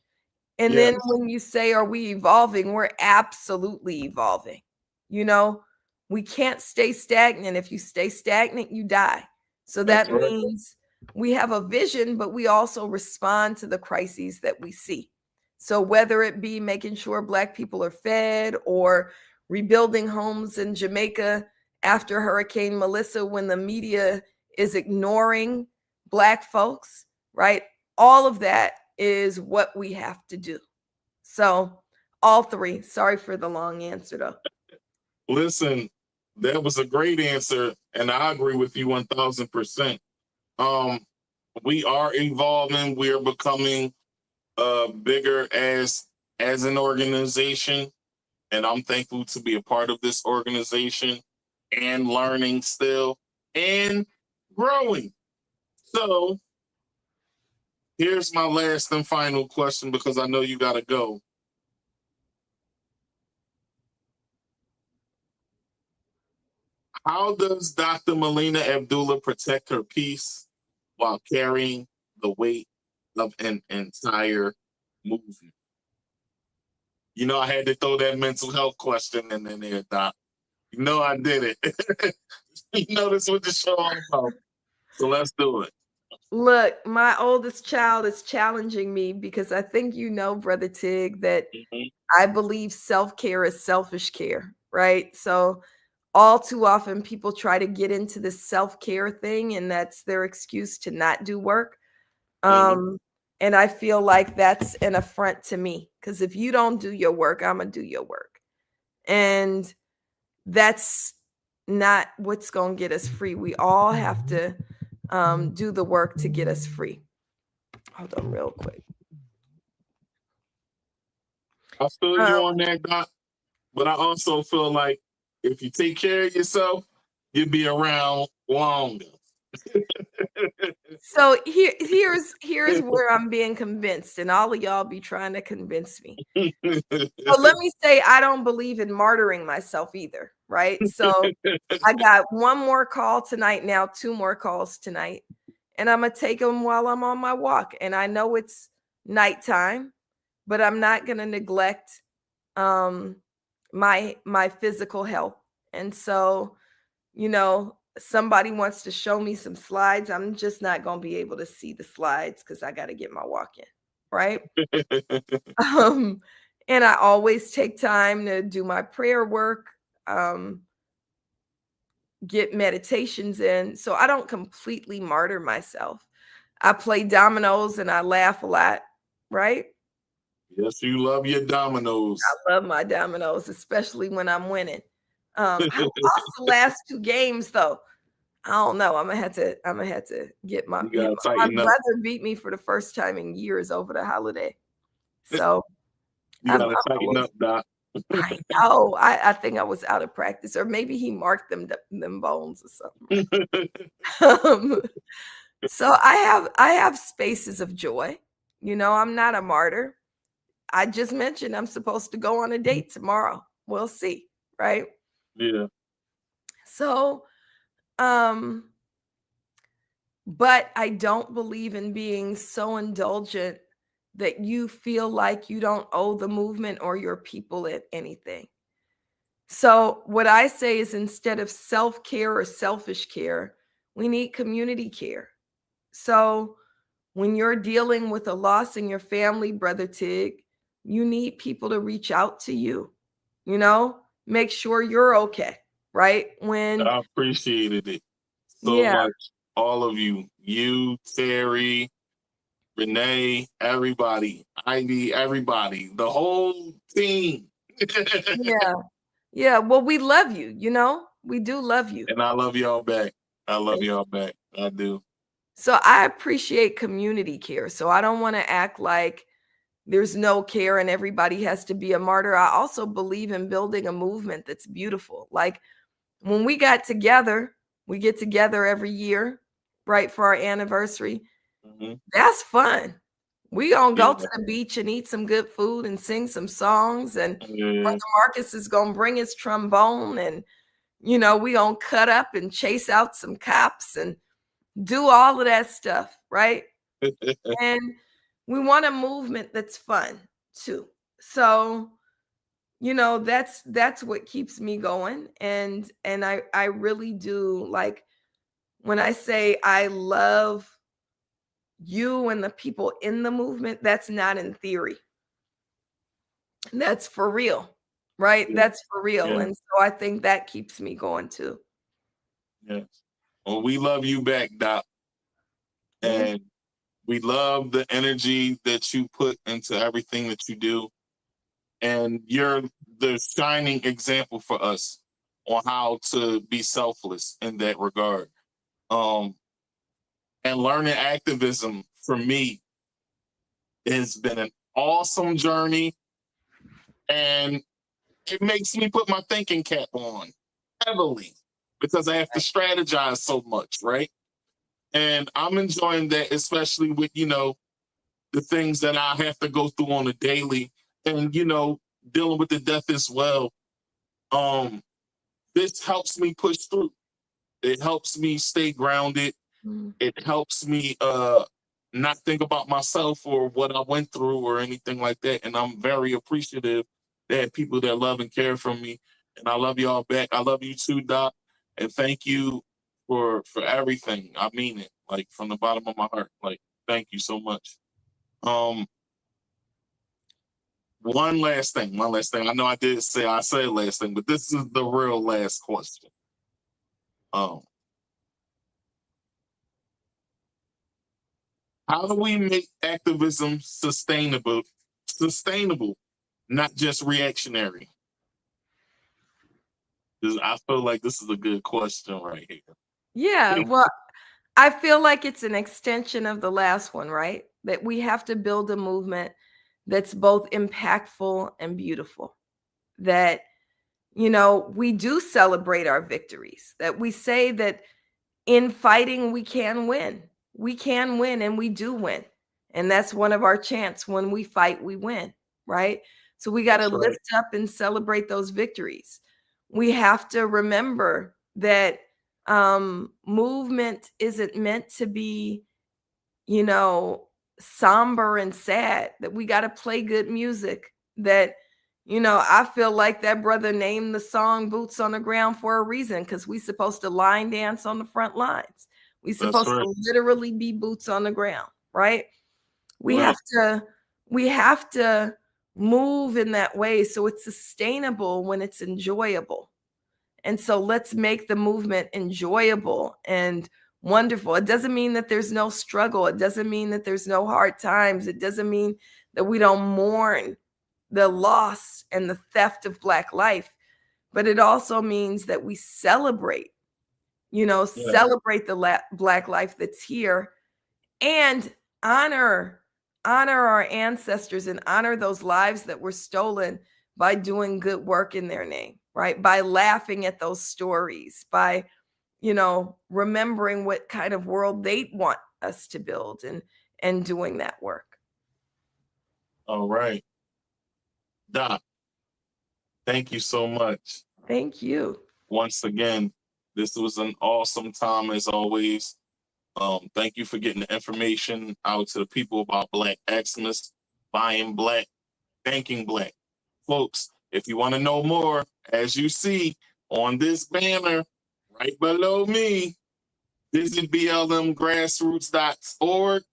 And then when you say, are we evolving? We're absolutely evolving. You know, we can't stay stagnant. If you stay stagnant, you die. So that means we have a vision, but we also respond to the crises that we see. So whether it be making sure Black people are fed or rebuilding homes in Jamaica after Hurricane Melissa, when the media is ignoring Black folks, right? All of that is what we have to do. So all three. Sorry for the long answer, though. Listen, that was a great answer, and I agree with you 1,000%. We are evolving. We are becoming bigger as an organization, and I'm thankful to be a part of this organization and learning still. And growing. So here's my last and final question, because I know you got to go. How does Dr. Melina Abdullah protect her peace while carrying the weight of an entire movement? You know, I had to throw that mental health question in there, Doc. You know I did it. You know this is what the show all about. So let's do it. Look, my oldest child is challenging me because I think you know, Brother Tig, that I believe self-care is selfish care, right? So all too often people try to get into this self-care thing, and that's their excuse to not do work. And I feel like that's an affront to me, because if you don't do your work, I'm going to do your work. And that's not what's going to get us free. We all have to do the work to get us free. Hold on real quick. I feel you on that, Doc. But I also feel like if you take care of yourself, you'll be around longer. So here's where I'm being convinced, and all of y'all be trying to convince me. So let me say, I don't believe in martyring myself either, right? So I got one more call tonight now, 2 more calls tonight, and I'm gonna take them while I'm on my walk. And I know it's nighttime, but I'm not gonna neglect my physical health. And so, you know, somebody wants to show me some slides, I'm just not going to be able to see the slides because I got to get my walk in, right? And I always take time to do my prayer work, get meditations in, so I don't completely martyr myself. I play dominoes and I laugh a lot, right? Yes, you love your dominoes. I love my dominoes, especially when I'm winning. I lost the last 2 games though. I don't know. I'm gonna have to get my brother beat me for the first time in years over the holiday. So you gotta tighten up, Doc. I know. I think I was out of practice, or maybe he marked them bones or something. So I have spaces of joy. You know, I'm not a martyr. I just mentioned I'm supposed to go on a date tomorrow. We'll see, right? Yeah. So, but I don't believe in being so indulgent that you feel like you don't owe the movement or your people anything. So what I say is, instead of self-care or selfish care, we need community care. So when you're dealing with a loss in your family, Brother Tig, you need people to reach out to you, you know, make sure you're okay, right? When I appreciated it so much. All of you, Terry, Renee, everybody, Ivy, everybody, the whole team. Yeah. Well, we love you, you know, we do love you. And I love y'all back. I love y'all back. I do. So I appreciate community care. So I don't want to act like there's no care and everybody has to be a martyr. I also believe in building a movement that's beautiful. Like when we get together every year, right, for our anniversary. That's fun. We gonna go to the beach and eat some good food and sing some songs. And Brother Marcus is gonna bring his trombone, and you know, we gonna cut up and chase out some cops and do all of that stuff, right? And we want a movement that's fun too. So, you know, that's what keeps me going. And I really do, like, when I say I love you and the people in the movement, that's not in theory. That's for real, right? That's for real. And so I think that keeps me going too. Yes. Well, we love you back, Doc. And we love the energy that you put into everything that you do. And you're the shining example for us on how to be selfless in that regard. And learning activism for me has been an awesome journey. And it makes me put my thinking cap on heavily because I have to strategize so much, right? And I'm enjoying that, especially with, the things that I have to go through on a daily and, dealing with the death as well. This helps me push through. It helps me stay grounded. It helps me not think about myself or what I went through or anything like that. And I'm very appreciative that people that love and care for me. And I love y'all back. I love you too, Doc. And thank you for everything. I mean it, like from the bottom of my heart. Like, thank you so much. One last thing. I know I said last thing, but this is the real last question. How do we make activism sustainable, not just reactionary? I feel like this is a good question right here. Yeah, well, I feel like it's an extension of the last one, right? That we have to build a movement that's both impactful and beautiful. That, we do celebrate our victories, that we say that in fighting, we can win. We can win and we do win. And that's one of our chants. When we fight, we win, right? So we got to lift up and celebrate those victories. We have to remember that movement isn't meant to be, somber and sad, that we got to play good music, that, I feel like that brother named the song Boots on the Ground for a reason, because we supposed to line dance on the front lines. We supposed to literally be boots on the ground, right? We have to move in that way so it's sustainable when it's enjoyable. And so let's make the movement enjoyable and wonderful. It doesn't mean that there's no struggle. It doesn't mean that there's no hard times. It doesn't mean that we don't mourn the loss and the theft of Black life. But it also means that we celebrate, celebrate the Black life that's here and honor our ancestors and honor those lives that were stolen by doing good work in their name, right? By laughing at those stories, by, remembering what kind of world they want us to build and doing that work. All right. Doc, thank you so much. Thank you. Once again, this was an awesome time as always. Thank you for getting the information out to the people about Black Xmas, buying Black, thanking Black. Folks, if you want to know more, as you see on this banner right below me, visit blmgrassroots.org.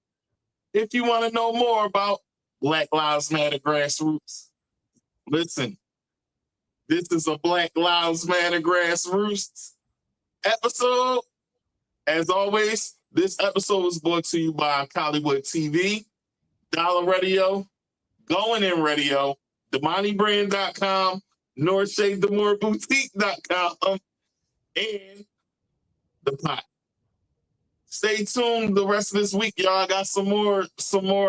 If you want to know more about Black Lives Matter Grassroots, listen, this is a Black Lives Matter Grassroots episode. As always, this episode was brought to you by Hollywood TV, Dollar Radio, Going In Radio, DemaniBrand.com, NorthShadeDemoreBoutique.com, and The Pot. Stay tuned the rest of this week, y'all. I got some more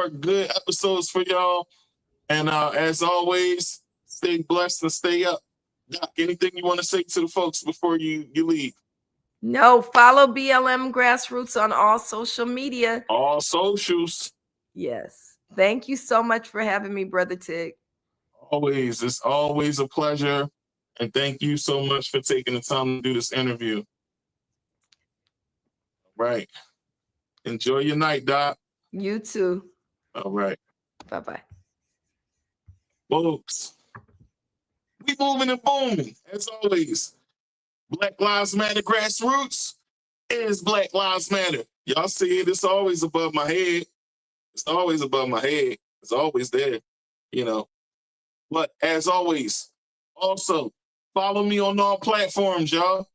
good episodes for y'all. And as always, stay blessed and stay up. Doc, anything you want to say to the folks before you leave? No, follow BLM Grassroots on all social media. All socials. Yes. Thank you so much for having me, Brother Tig. Always. It's always a pleasure. And thank you so much for taking the time to do this interview. All right. Enjoy your night, Doc. You too. All right. Bye-bye. Folks, we moving and booming, as always. Black Lives Matter Grassroots is Black Lives Matter. Y'all see it, it's always above my head. It's always above my head. It's always there, But as always, also, follow me on all platforms, y'all.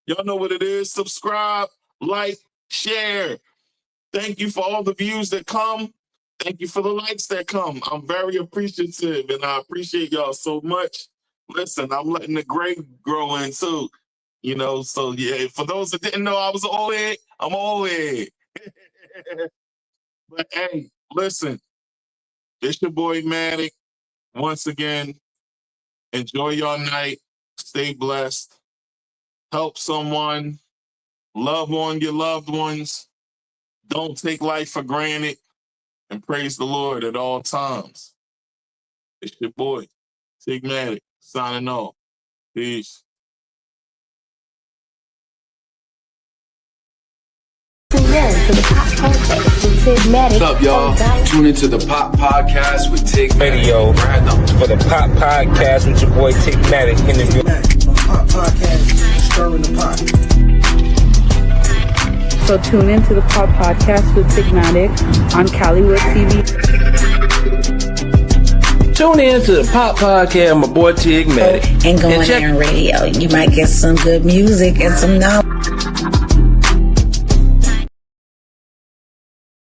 Y'all know what it is. Subscribe, like, share. Thank you for all the views that come. Thank you for the likes that come. I'm very appreciative, and I appreciate y'all so much. Listen, I'm letting the gray grow in too. So yeah, for those that didn't know I was an old head, I'm old head. But hey, listen, it's your boy Matic. Once again, enjoy your night. Stay blessed. Help someone. Love on your loved ones. Don't take life for granted, and praise the Lord at all times. It's your boy, Tigmatic, signing off. Peace. What's up, y'all? Tune into the Pop Podcast with Tig Radio for the Pop Podcast with your boy Tigmatic. Interview. Pop Podcast, stirring the pot. So tune into the Pop Podcast with Tigmatic on Caliwood TV. Tune in to the Pop Podcast, my boy Tigmatic. And going on radio. You might get some good music and some knowledge.